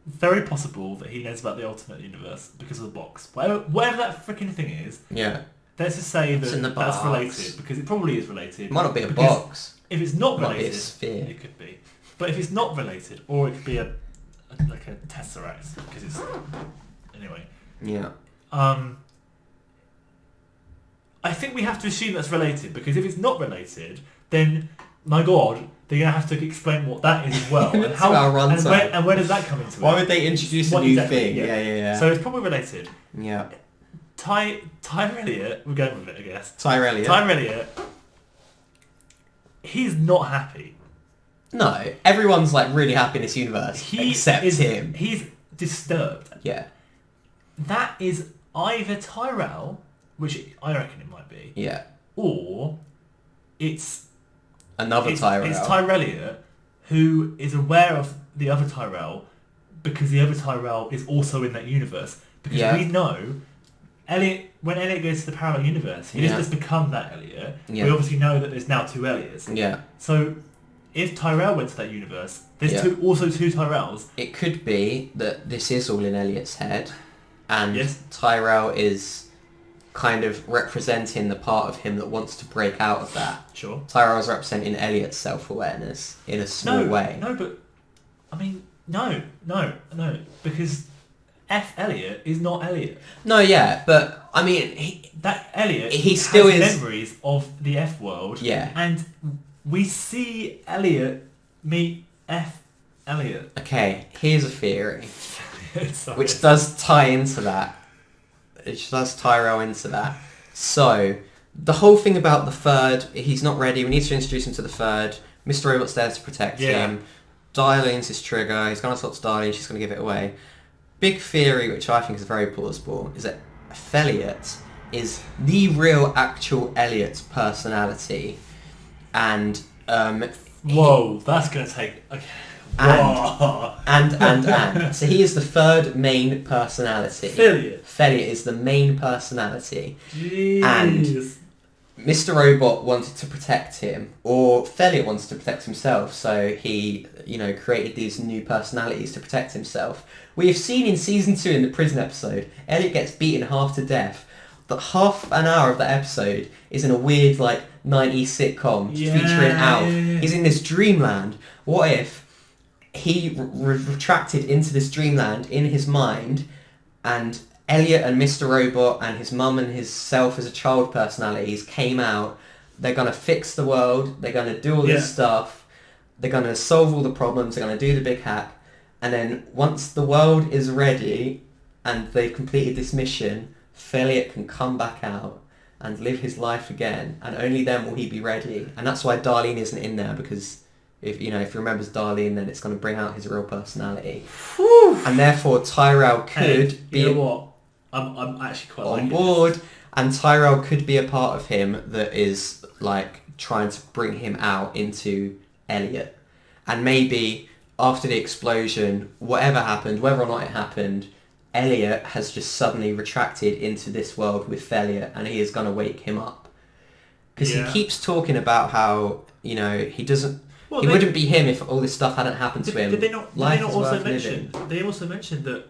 Very possible that he knows about the alternate universe because of the box. Whatever that freaking thing is. Yeah. Let's just say that that's box. related because it probably is related. It might not be a box. If it's not it related, might be a sphere. It could be. But if it's not related, or it could be like a tesseract because it's anyway. Yeah. I think we have to assume that's related because if it's not related, then my God, they're gonna have to explain what that is as well and how and where does that come into it? Why would they introduce a new thing? Yeah. So it's probably related. Yeah. Tyre Elliott, we're going with it, I guess. Tyre Elliott. Tyre Elliott he's not happy. No, everyone's like really happy in this universe except him. He's disturbed. Yeah. That is either Tyrell, which I reckon it might be. Yeah. Or it's Tyrell. It's Tyrelliot who is aware of the other Tyrell because the other Tyrell is also in that universe. Because we know when Elliot goes to the parallel universe, he doesn't just become that Elliot. Yeah. We obviously know that there's now two Elliots. Yeah. So if Tyrell went to that universe, there's also two Tyrells. It could be that this is all in Elliot's head, and Tyrell Tyrell is kind of representing the part of him that wants to break out of that. Sure. Tyrell is representing Elliott's self-awareness in a small way. No, but I mean, no, because Elliot is not Elliot. No, yeah, but I mean, Elliot he still has is memories of the F world. Yeah, and we see Elliot meet Elliot. Okay, here's a theory, which does tie into that. It does Tyrell into that. So, the whole thing about the third, he's not ready, we need to introduce him to the third, Mr. Robot's there to protect him, Darlene's his trigger, he's going to talk to Darlene, she's going to give it away. Big theory, which I think is very plausible, is that Elliot is the real actual Elliott's personality, and whoa, that's going to take... Okay. And so he is the third main personality. Elliot is the main personality. Jeez. And Mr. Robot wanted to protect him, or Elliot wanted to protect himself, so he, created these new personalities to protect himself. We have seen in season 2 in the prison episode, Elliot gets beaten half to death. But half an hour of that episode is in a weird, 90s sitcom featuring Alf. He's in this dreamland. What if he retracted into this dreamland in his mind, and Elliot and Mr. Robot and his mum and his self as a child personalities came out. They're going to fix the world. They're going to do all this stuff. They're going to solve all the problems. They're going to do the big hack. And then once the world is ready and they've completed this mission, Elliot can come back out and live his life again. And only then will he be ready. And that's why Darlene isn't in there, because if he remembers Darlene, then it's going to bring out his real personality. Whew. And therefore Tyrell could be... You know what? I'm actually quite on board. And Tyrell could be a part of him that is trying to bring him out into Elliot. And maybe after the explosion, whatever happened, whether or not it happened, Elliot has just suddenly retracted into this world with Elliot, and he is going to wake him up. Because he keeps talking about how, he doesn't... He wouldn't be him if all this stuff hadn't happened to him. Did they not also mention... They also mentioned that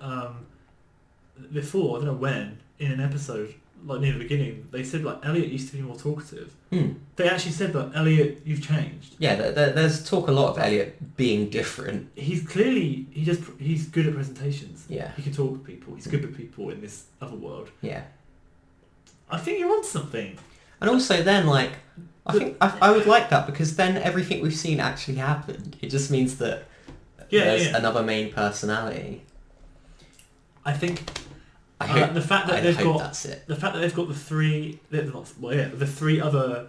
before, I don't know when, in an episode, near the beginning, they said Elliot used to be more talkative. They actually said that Elliot, you've changed. Yeah, there's talk a lot of Elliot being different. He's clearly he's good at presentations. Yeah, he can talk with people. He's good with people in this other world. Yeah, I think you're on something. And also then I think I would like that, because then everything we've seen actually happened. It just means that there's another main personality. I think. The fact that they've got the three other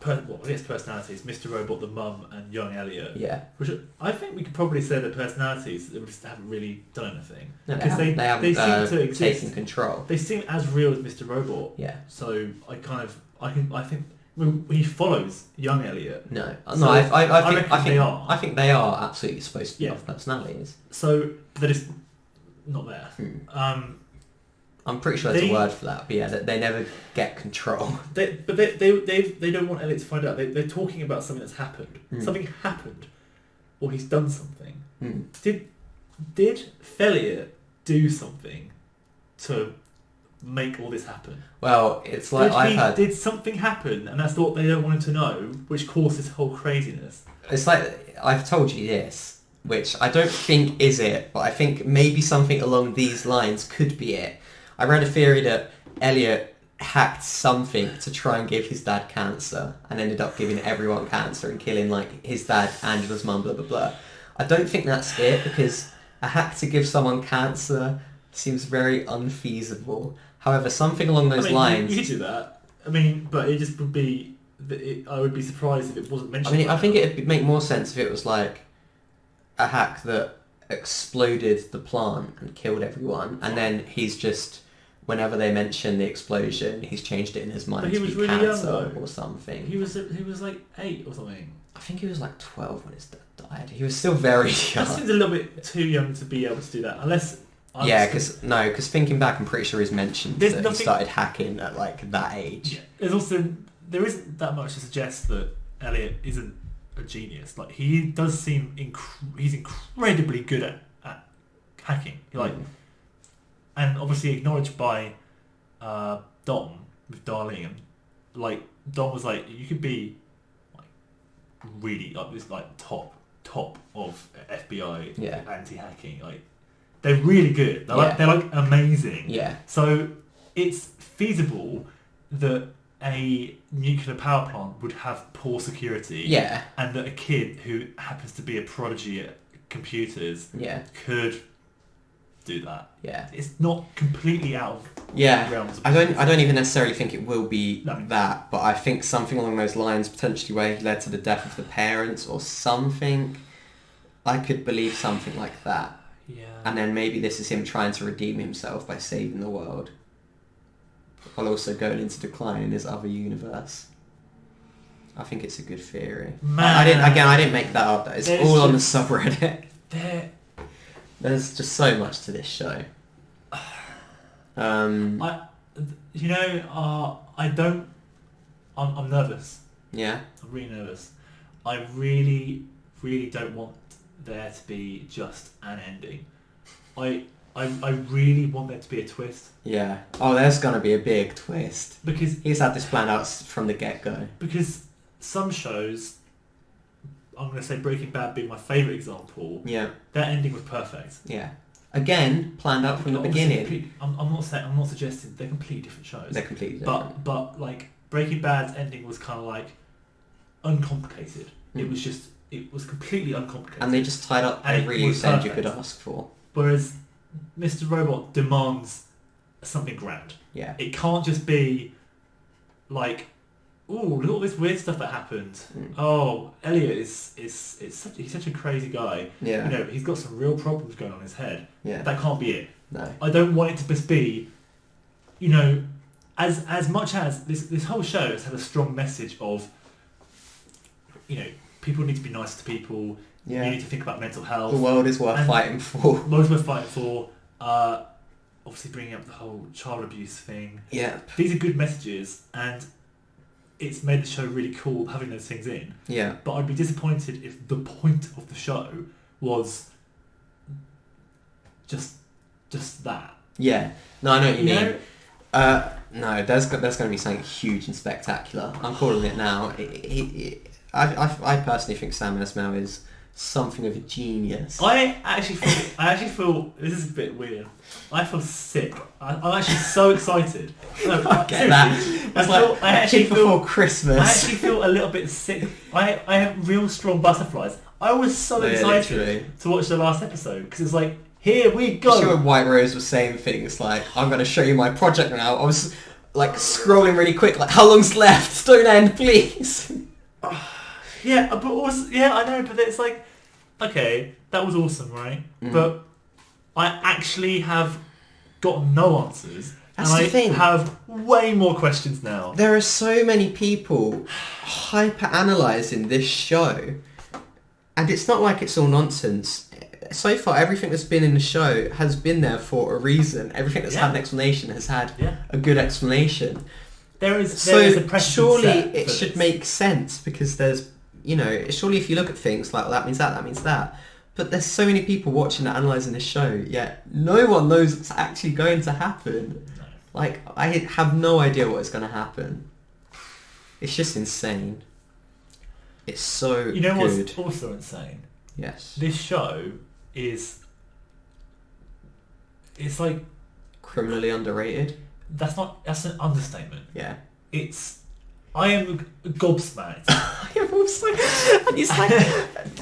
personalities, Mr. Robot, the mum, and young Elliot. Yeah. Which I think we could probably say they're personalities that just haven't really done anything. No, they haven't seem to exist. taken control. They seem as real as Mr. Robot. Yeah. So I think he follows young Elliot. I think they are absolutely supposed to be off personalities. So they're just not there. I'm pretty sure there's a word for that, but they never get control. They don't want Elliot to find out. They're talking about something that's happened. Something happened, or he's done something. Did Elliot do something to make all this happen? Well, it's like did something happen, and that's what they don't want him to know, which caused this whole craziness. It's like I've told you this, which I don't think is it, but I think maybe something along these lines could be it. I read a theory that Elliot hacked something to try and give his dad cancer, and ended up giving everyone cancer and killing his dad, Angela's mum, blah blah blah. I don't think that's it, because a hack to give someone cancer seems very unfeasible. However, something along those lines... You could do that. But it just would be I would be surprised if it wasn't mentioned. I mean, I think it'd make more sense if it was like a hack that exploded the plant and killed everyone, and then he's just, whenever they mention the explosion, he's changed it in his mind But he to was be really young, cancer though. or something. He was like 8 or something. I think he was like 12 when his dad died. He was still very young. That seems a little bit too young to be able to do that, unless. Because thinking back, I'm pretty sure he's mentioned There's that nothing- he started hacking at like that age. Yeah. There isn't that much to suggest that Elliot isn't a genius. Like he does seem he's incredibly good at hacking. Like, and obviously acknowledged by Dom with Darlene. Like Dom was like, you could be like really like this like top of FBI anti-hacking. Like they're really good. They're like amazing. Yeah. So it's feasible that a nuclear power plant would have poor security. Yeah. And that a kid who happens to be a prodigy at computers could do that. Yeah. It's not completely out of realms of I don't even necessarily think it will be No. that, but I think something along those lines, potentially where he led to the death of the parents or something. I could believe something like that. Yeah. And then maybe this is him trying to redeem himself by saving the world, while also going into decline in his other universe. I think it's a good theory. Man. I didn't make that up. It's There's all on the subreddit. There's There's just so much to this show. I'm nervous. Yeah. I'm really nervous. I really, really don't want there to be just an ending. I really want there to be a twist. Yeah. Oh, there's gonna be a big twist. Because He's had this planned out from the get-go. Because some shows, I'm going to say Breaking Bad being my favourite example, Yeah. their ending was perfect. Yeah. Again, planned out from the beginning. I'm not suggesting they're completely different shows. They're completely different. But like Breaking Bad's ending was kind of like uncomplicated. It was completely uncomplicated. And they just tied up And every it was loose end you perfect. could ask for. Whereas Mr. Robot demands something grand. Yeah. It can't just be like, ooh, look at all this weird stuff that happened. Oh, Elliot he's such a crazy guy. Yeah. You know, he's got some real problems going on in his head. Yeah. That can't be it. No. I don't want it to just be, you know, as much as this whole show has had a strong message of, you know, people need to be nice to people. Yeah. You need to think about mental health. The world is worth fighting for. Most worth fighting for. Obviously bringing up the whole child abuse thing. Yeah. These are good messages, and it's made the show really cool having those things in. Yeah. But I'd be disappointed if the point of the show was just that. Yeah. No, I know what you You mean. know? No, there's going to be something huge and spectacular. I'm calling it now. I personally think Sam Esmail is something of a genius. I actually feel this is a bit weird. I feel sick. I'm actually so excited. No, I get that. It's I actually Kid feel Before Christmas. I actually feel a little bit sick. I have real strong butterflies. I was so excited literally. to watch the last episode because it's like, here we go. Sure, White Rose was saying things like, "I'm going to show you my project now." I was like scrolling really quick, like, "How long's left? Don't end, please." Yeah, but also, I know, but it's like, okay, that was awesome, right? But I actually have got no answers. That's and the I thing. have way more questions now. There are so many people hyper-analysing this show, and it's not like it's all nonsense. So far, everything that's been in the show has been there for a reason. Everything that's had an explanation has had a good explanation. There is So a precedent surely set it for should this. make sense because there's, you know, surely if you look at things like, well, that means that means that. But there's so many people watching and analysing this show, yet no one knows what's actually going to happen. No. Like, I have no idea what is going to happen. It's just insane. It's so You know good. what's also insane? Yes. This show it's like, Criminally underrated. that's an understatement. Yeah. I am gobsmacked. I also, and it's like,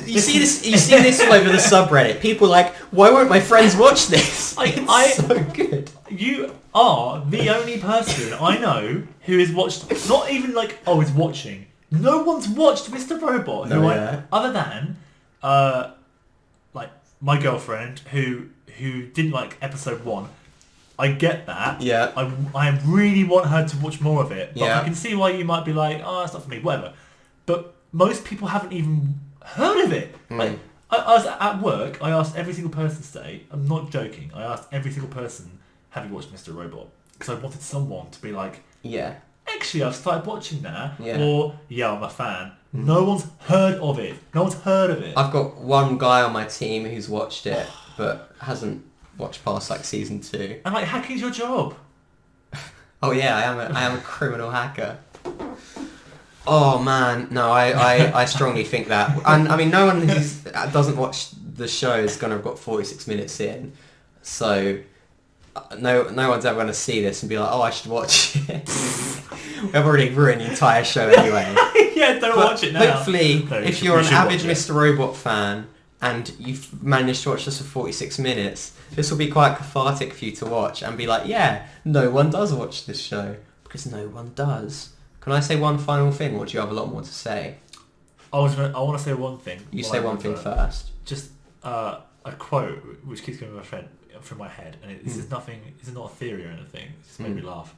you see this all over the subreddit. People are like, why won't my friends watch this? It's so good. You are the only person I know who is watched, not even like, is watching, No one's watched Mr. Robot. No, who yeah. other than, like my girlfriend who didn't like episode 1. I get that. Yeah. I really want her to watch more of it. But Yeah. I can see why you might be like, oh, that's not for me, whatever. But most people haven't even heard of it. Like, I was at work, I asked every single person today, I'm not joking, I asked every single person, have you watched Mr. Robot? Because I wanted someone to be like, Yeah. actually I've started watching that, Yeah. or yeah, I'm a fan. No one's heard of it. No one's heard of it. I've got one guy on my team who's watched it, but hasn't watched past like season 2. And like, hacking's your job. Oh yeah, I am a criminal hacker. Oh man, no, I strongly think that. And I mean, no one who doesn't watch the show is gonna have got 46 minutes in, so no one's ever gonna see this and be like, oh, I should watch it. We've already ruined the entire show anyway. Yeah, don't watch it now. Hopefully, No, if you're an should avid watch it. Mr. Robot fan and you've managed to watch this for 46 minutes, this will be quite cathartic for you to watch and be like, yeah, no one does watch this show, because no one does. Can I say one final thing, or do you have a lot more to say? I want to say one thing. You say one thing first. Just a quote which keeps going through my head, and this is nothing. This is not a theory or anything. It just made me laugh.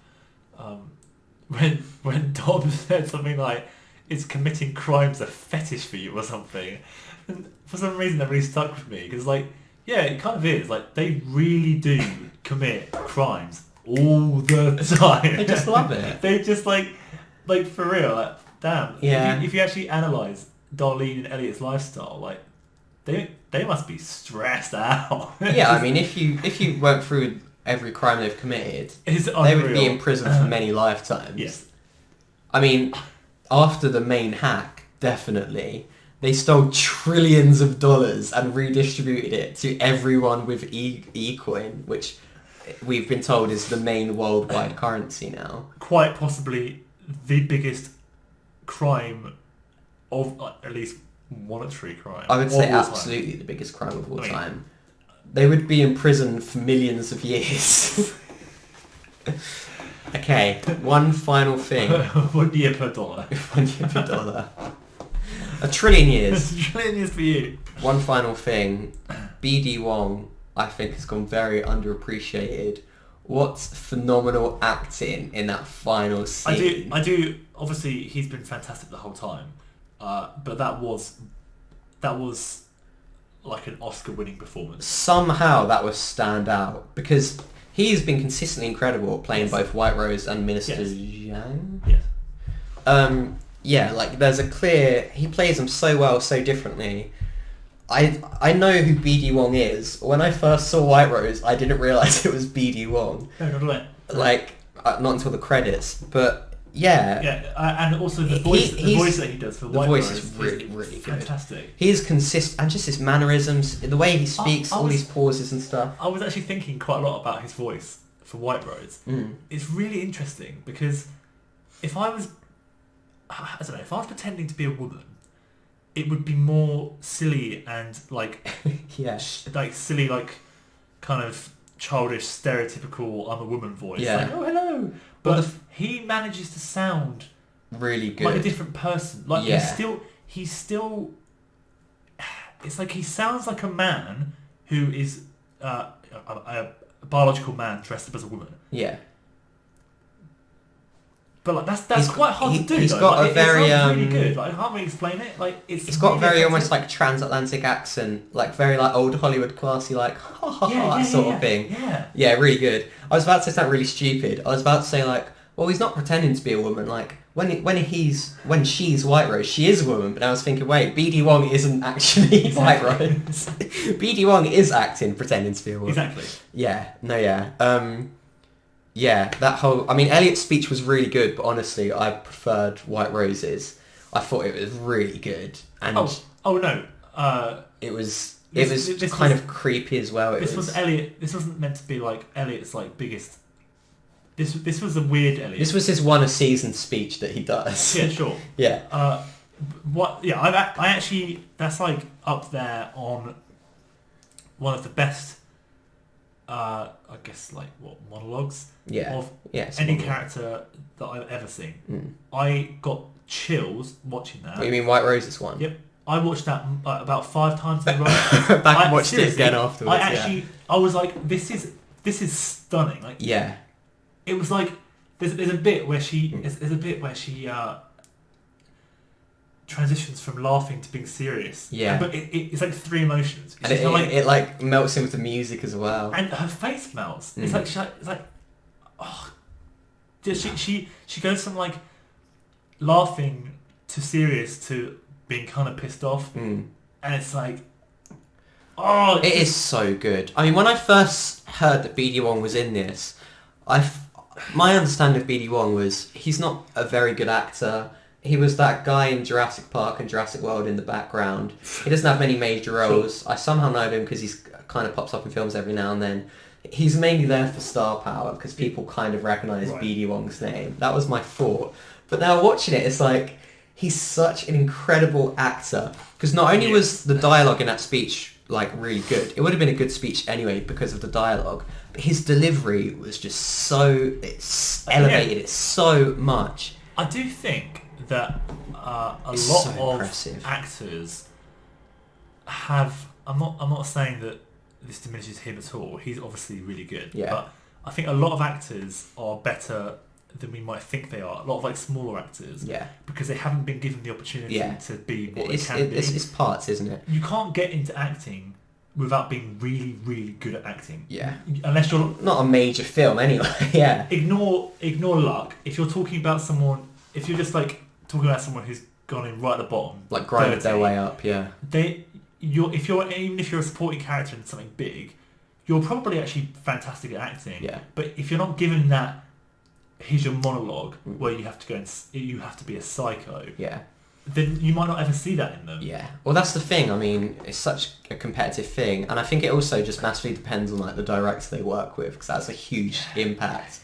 When Dom said something like, "Is committing crimes a fetish for you" or something, and for some reason that really stuck with me, because like, yeah, it kind of is. Like, they really do commit crimes all the time. They just love it. They just like for real. Like, damn. Yeah. If you actually analyse Darlene and Elliot's lifestyle, like, they must be stressed out. Yeah, I mean, if you went through every crime they've committed, It's they would be unreal. in prison for many lifetimes. Yes. I mean, after the main hack, definitely, they stole trillions of dollars and redistributed it to everyone with eCoin, which we've been told is the main worldwide currency now. Quite possibly the biggest crime of at least monetary crime. I would say of all time. absolutely the biggest crime of all I mean- time. They would be in prison for millions of years. Okay, one final thing. 1 year per dollar. $1 year per dollar. A trillion years. A trillion years for you. One final thing. BD Wong, I think, has gone very underappreciated. What's phenomenal acting in that final scene? I do. Obviously, he's been fantastic the whole time, but that was like an Oscar-winning performance. Somehow that was stand out, because he's been consistently incredible at playing both White Rose and Minister Zhang. Yes. Yeah, like there's a clear... He plays them so well, so differently. I know who BD Wong is. When I first saw White Rose, I didn't realise it was BD Wong. No, not aware. Like, not until the credits. But, yeah. Yeah, and also the voice that he does for White voice Rose is really, really good. fantastic. He is consistent, and just his mannerisms, the way he speaks, all these pauses and stuff. I was actually thinking quite a lot about his voice for White Rose. It's really interesting, because if I was pretending to be a woman, it would be more silly and like Yeah. like silly, like kind of childish, stereotypical I'm a woman voice. Yeah. Like, oh hello. But Well, he manages to sound really good. like a different person. Like Yeah. he's still it's like he sounds like a man who is a biological man dressed up as a woman. Yeah. But like that's quite hard to do. He's though. got Like, a very it sounds really good. Like, I can't really explain it. Like It's got really very effective. almost like transatlantic accent, like very like old Hollywood classy, like ha ha ha Yeah, sort of thing. Yeah. Yeah, really good. I was about to say something really stupid. I was about to say like, well, he's not pretending to be a woman. Like when she's White Rose, she is a woman. But I was thinking, wait, BD Wong isn't actually White Rose. BD Wong is acting pretending to be a woman. Exactly. Yeah. No. Yeah. Yeah. That whole. I mean, Elliott's speech was really good, but honestly, I preferred White Rose's. I thought it was really good, and Oh no. it was this kind was- of creepy as well. This was Elliot. This wasn't meant to be like Elliot's like biggest. This was a weird Elliot. This was his one a season speech that he does. Yeah, sure. Yeah. What? Yeah, I actually that's like up there on one of the best I guess like monologues Yeah. of Yeah. it's any one. character that I've ever seen. Mm. I got chills watching that. What, you mean White Roses one? Yep. I watched that about 5 times in a row. Back and watched it seriously, again afterwards. I was like, this is stunning. Like, Yeah. it was like there's a bit where she transitions from laughing to being serious. Yeah. But it's like 3 emotions. It's And just like, it like melts in with the music as well. and her face melts. It's like oh, she goes from like laughing to serious to being kind of pissed off, Mm. and it's like, oh, It is so good. I mean, when I first heard that BD Wong was in this, my understanding of BD Wong was he's not a very good actor. He was that guy in Jurassic Park and Jurassic World in the background. He doesn't have many major roles. I somehow know him because he's kind of pops up in films every now and then. He's mainly there for star power because people kind of recognise Right. BD Wong's name. That was my thought. But now watching it, it's like he's such an incredible actor because not only was the dialogue in that speech like really good, it would have been a good speech anyway because of the dialogue, but his delivery was just it's elevated it so much. I do think that It's lot so of impressive. actors have. I'm not saying that this diminishes him at all. He's obviously really good. Yeah. But I think a lot of actors are better than we might think they are. A lot of like smaller actors. Yeah. Because they haven't been given the opportunity Yeah. to be what It's, they can be. it's parts, isn't it? You can't get into acting without being really, really good at acting. Yeah. Unless you're Not a major film anyway. Yeah. ignore luck. If you're talking about someone, if you're just like talking about someone who's gone in right at the bottom, Like grinded their 30, way up. Yeah. even if you're a supporting character in something big, you're probably actually fantastic at acting. Yeah. But if you're not given that, here's your monologue where you have to go and you have to be a psycho, Yeah. then you might not ever see that in them. Yeah. Well, that's the thing. I mean, it's such a competitive thing, and I think it also just massively depends on like the director they work with because that's a huge impact.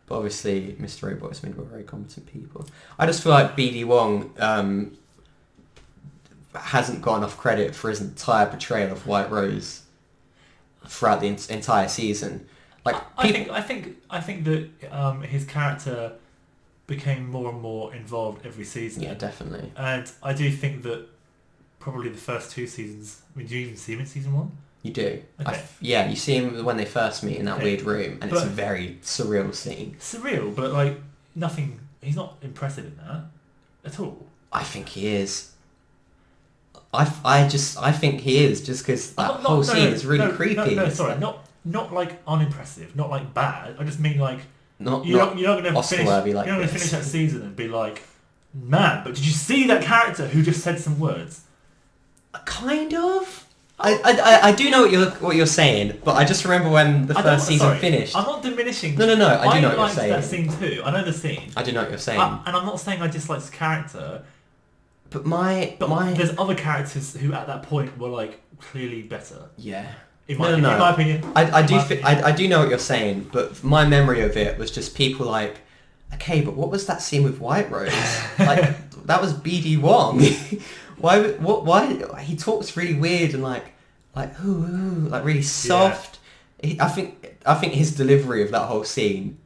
But obviously, Mr. Robot is made by very competent people. I just feel like BD Wong hasn't got enough credit for his entire portrayal of White Rose throughout the entire season. Like I think that his character became more and more involved every season. Yeah, definitely. And I do think that probably the first 2 seasons. I mean, do you even see him in season 1? You do. Okay. Yeah, you see him when they first meet in that Okay. weird room, and it's a But- very surreal scene. Surreal, but like nothing. He's not impressive in that at all. I think he is. I think he is just because that whole scene is really creepy. No, sorry, not like unimpressive, not like bad. I just mean like Not you're not going to finish. Oscar-worthy like you're not going to this. finish that season and be like, man, but did you see that character who just said some words? Kind of. I do know what you're saying, but I just remember when the first season finished. I'm not diminishing. No, I do know what you're liked saying. that scene too. I know the scene. I do know what you're saying. And I'm not saying I dislike the character. But there's other characters who at that point were like clearly better. Yeah. In my opinion. I do know what you're saying, but my memory of it was just people like, okay, but what was that scene with White Rose? Like that was BD Wong. Why he talks really weird and like ooh, like really soft. I think his delivery of that whole scene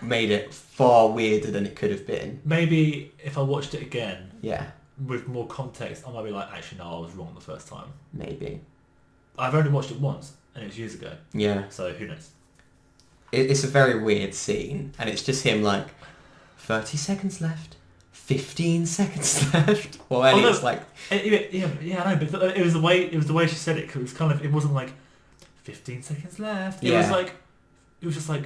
made it far weirder than it could have been. Maybe if I watched it again, Yeah, with more context, I might be like, actually, no, I was wrong the first time. maybe. I've only watched it once, and it was years ago, Yeah, so who knows? it's a very weird scene, and it's just him like, 30 seconds left, 15 seconds left. Well, Elliots like, Yeah, I know, but it was the way she said it. 'Cause it was kind of, it wasn't like 15 seconds left. It was like, it was just like,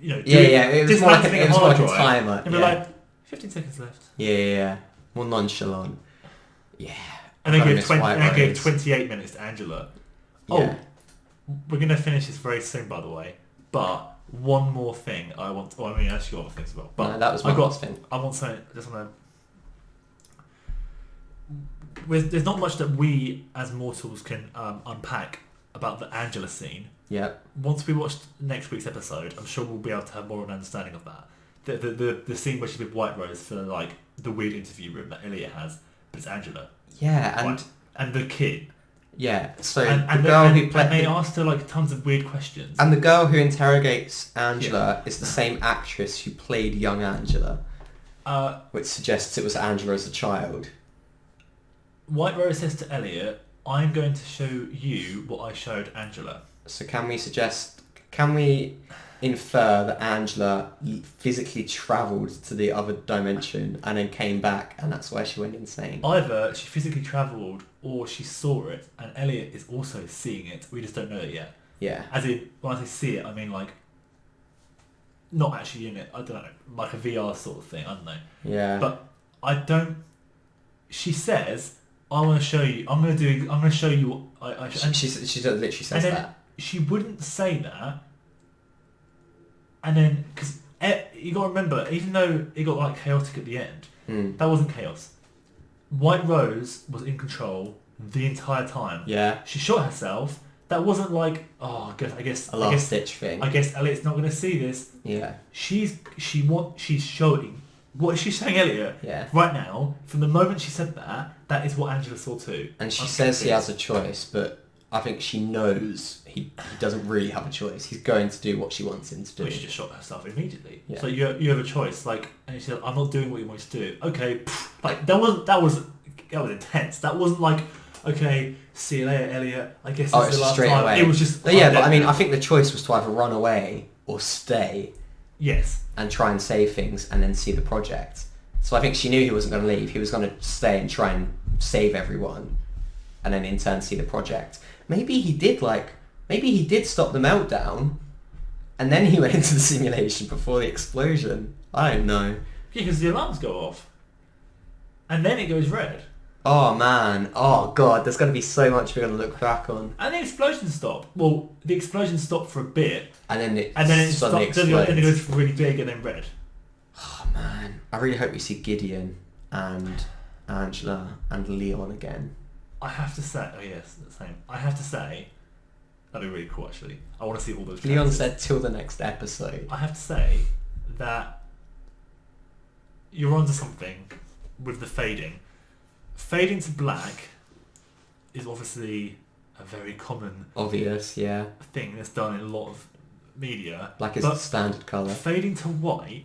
you know, it was more like dismantling it was more like a hard drive, timer. and be like, 15 seconds left. Yeah, more nonchalant. Yeah. And then Gotta gave miss 20, White and gave Rose. 28 minutes to Angela. Yeah. Oh, we're going to finish this very soon, by the way. But one more thing I want. Well, I mean, actually, got other things as well. But No, that was my last thing. I want something. Just want to. There's not much that we as mortals can unpack about the Angela scene. Yeah. Once we watch next week's episode, I'm sure we'll be able to have more of an understanding of that. The scene where she's with White Rose for like the weird interview room that Elliot has, but it's Angela. Yeah, and And the kid. Yeah, so And the girl who and played... they asked her like tons of weird questions. And the girl who interrogates Angela is the same actress who played young Angela, which suggests it was Angela as a child. White Rose says to Elliot, I'm going to show you what I showed Angela. So can we infer that Angela physically travelled to the other dimension and then came back, and that's why she went insane? Either she physically travelled or she saw it, and Elliot is also seeing it. We just don't know it yet. Yeah. As in, when I say see it, I mean like, not actually in it. I don't know, like a VR sort of thing. I don't know. Yeah. But I don't. She says, "I want to show you. I'm going to show you." She literally says that. She wouldn't say that. And then, because you got to remember, even though it got like chaotic at the end, that wasn't chaos. White Rose was in control the entire time. Yeah. She shot herself. That wasn't like, oh, I guess a last ditch thing. I guess Elliot's not going to see this. Yeah. She's showing. What is she saying, Elliot? Yeah. Right now, from the moment she said that, that is what Angela saw too. And she says he has a choice, but I think she knows he doesn't really have a choice. He's going to do what she wants him to do. But she just shot herself immediately. Yeah. So you have a choice. Like, and she said, "I'm not doing what you want to do." Okay, like that was intense. That wasn't like, okay, see you later, Elliot. I guess this is the last straight time. Away. It was just. But yeah, but I mean, I think the choice was to either run away or stay. Yes. And try and save things, and then see the project. So I think she knew he wasn't going to leave. He was going to stay and try and save everyone, and then in turn see the project. Maybe he did stop the meltdown, and then he went into the simulation before the explosion. I don't know. Yeah, because the alarms go off, and then it goes red. Oh man, oh god, there's going to be so much we're going to look back on. And the explosion stopped. Well, the explosion stopped for a bit, and then it suddenly explodes. Then it goes really big and then red. Oh man, I really hope we see Gideon and Angela and Leon again. I have to say, oh yes, the same. I have to say, that'd be really cool actually. I want to see all those characters. Leon said till the next episode. I have to say that you're onto something with the fading. Fading to black is obviously a very common obvious, yeah, thing that's done in a lot of media. Black is the standard colour. Fading to white,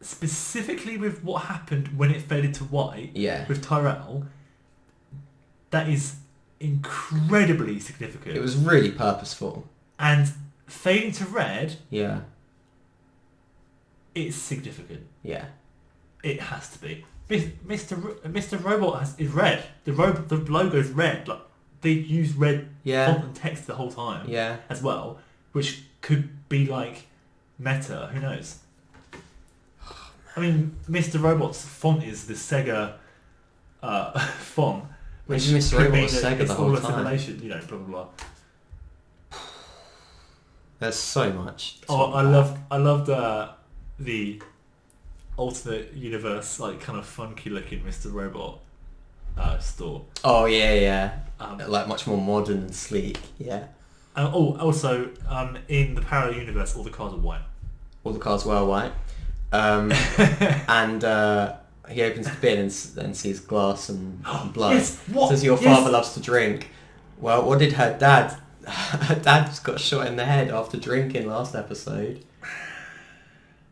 specifically with what happened when it faded to white, with Tyrell, that is incredibly significant. It was really purposeful. And fading to red, yeah, it's significant. Yeah, it has to be. Mr. Robot is red. The logo's red. Like they use red font and text the whole time. Yeah, as well, which could be like meta. Who knows? I mean, Mr. Robot's font is the Sega font. Which Mr. Robot was Sega the whole time. It's all a simulation, you know, blah blah blah. There's so much. I loved the alternate universe, like kind of funky looking Mr. Robot store. Oh yeah. Like much more modern and sleek. Yeah. Also, in the parallel universe, all the cars are white. All the cars were white. And he opens the bin and then sees glass and blood. Yes, what? Says your father loves to drink. Well, what did her dad? Her dad just got shot in the head after drinking last episode.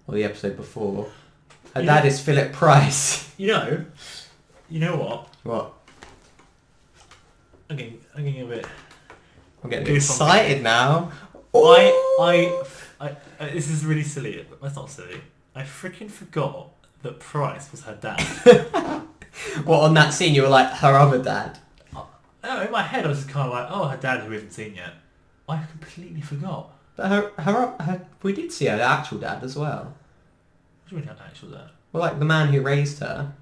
Or the episode before. Her dad is Philip Price. You know what? What? I'm getting a bit. I'm getting excited now. I this is really silly, but that's not silly. I freaking forgot that Price was her dad. What, on that scene you were like, her other dad? No, in my head I was just kind of like, oh, her dad who we haven't seen yet. I completely forgot. But her we did see her actual dad as well. What do you mean her actual dad? Well, like the man who raised her.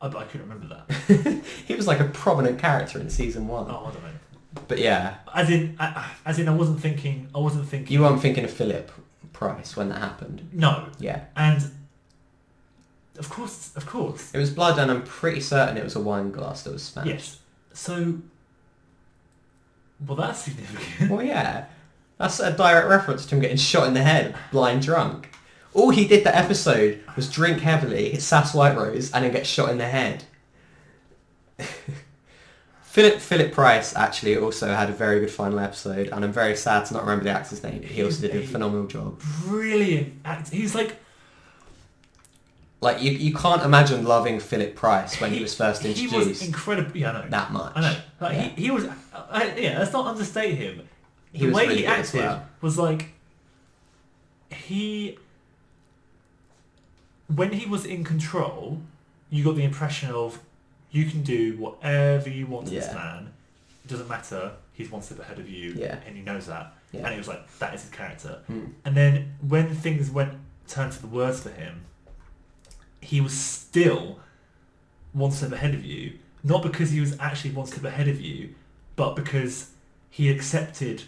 I couldn't remember that. He was like a prominent character in season 1. Oh, I don't know. But yeah. As in, I wasn't thinking. You weren't thinking of Philip Price when that happened. No. Yeah. And of course. It was blood, and I'm pretty certain it was a wine glass that was smashed. Yes. So. Well, that's significant. Well, yeah. That's a direct reference to him getting shot in the head, blind drunk. All he did that episode was drink heavily, hit Sass White Rose, and then get shot in the head. Philip Price actually also had a very good final episode, and I'm very sad to not remember the actor's name. He also did a phenomenal job. Brilliant actor. He's like you can't imagine loving Philip Price when he was first introduced. He was incredible. Yeah, I know. That much. I know. Like, he was. Let's not understate him. He The was way really he good as acted well. was like when he was in control, you got the impression of you can do whatever you want to this man. It doesn't matter. He's one step ahead of you, and he knows that. Yeah. And it was like that is his character. And then when things turned for the worse for him, he was still one step ahead of you. Not because he was actually one step ahead of you, but because he accepted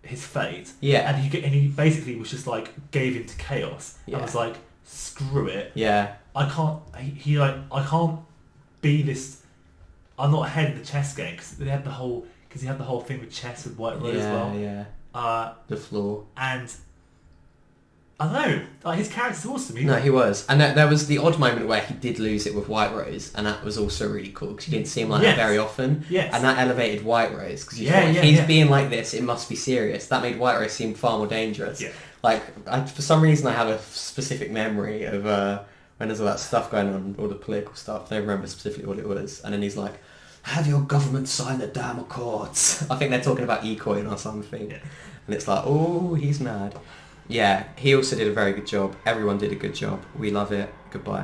his fate. Yeah. And he basically was just like gave in to chaos. Yeah. And was like, screw it. Yeah. I can't. I can't be this. I'm not ahead in the chess game because he had the whole thing with chess with White Rose as well. Yeah. The floor. And I don't know. Like, his character's awesome. He was. And there was the odd moment where he did lose it with White Rose, and that was also really cool because you didn't see him like that very often. Yes. And that elevated White Rose because you thought if he's being like this, it must be serious. That made White Rose seem far more dangerous. Yeah. Like, for some reason, I have a specific memory of when there's all that stuff going on, all the political stuff. I don't remember specifically what it was. And then he's like, have your government sign the damn accords. I think they're talking about eCoin or something. Yeah. And it's like, oh, he's mad. Yeah, he also did a very good job. Everyone did a good job. We love it. Goodbye.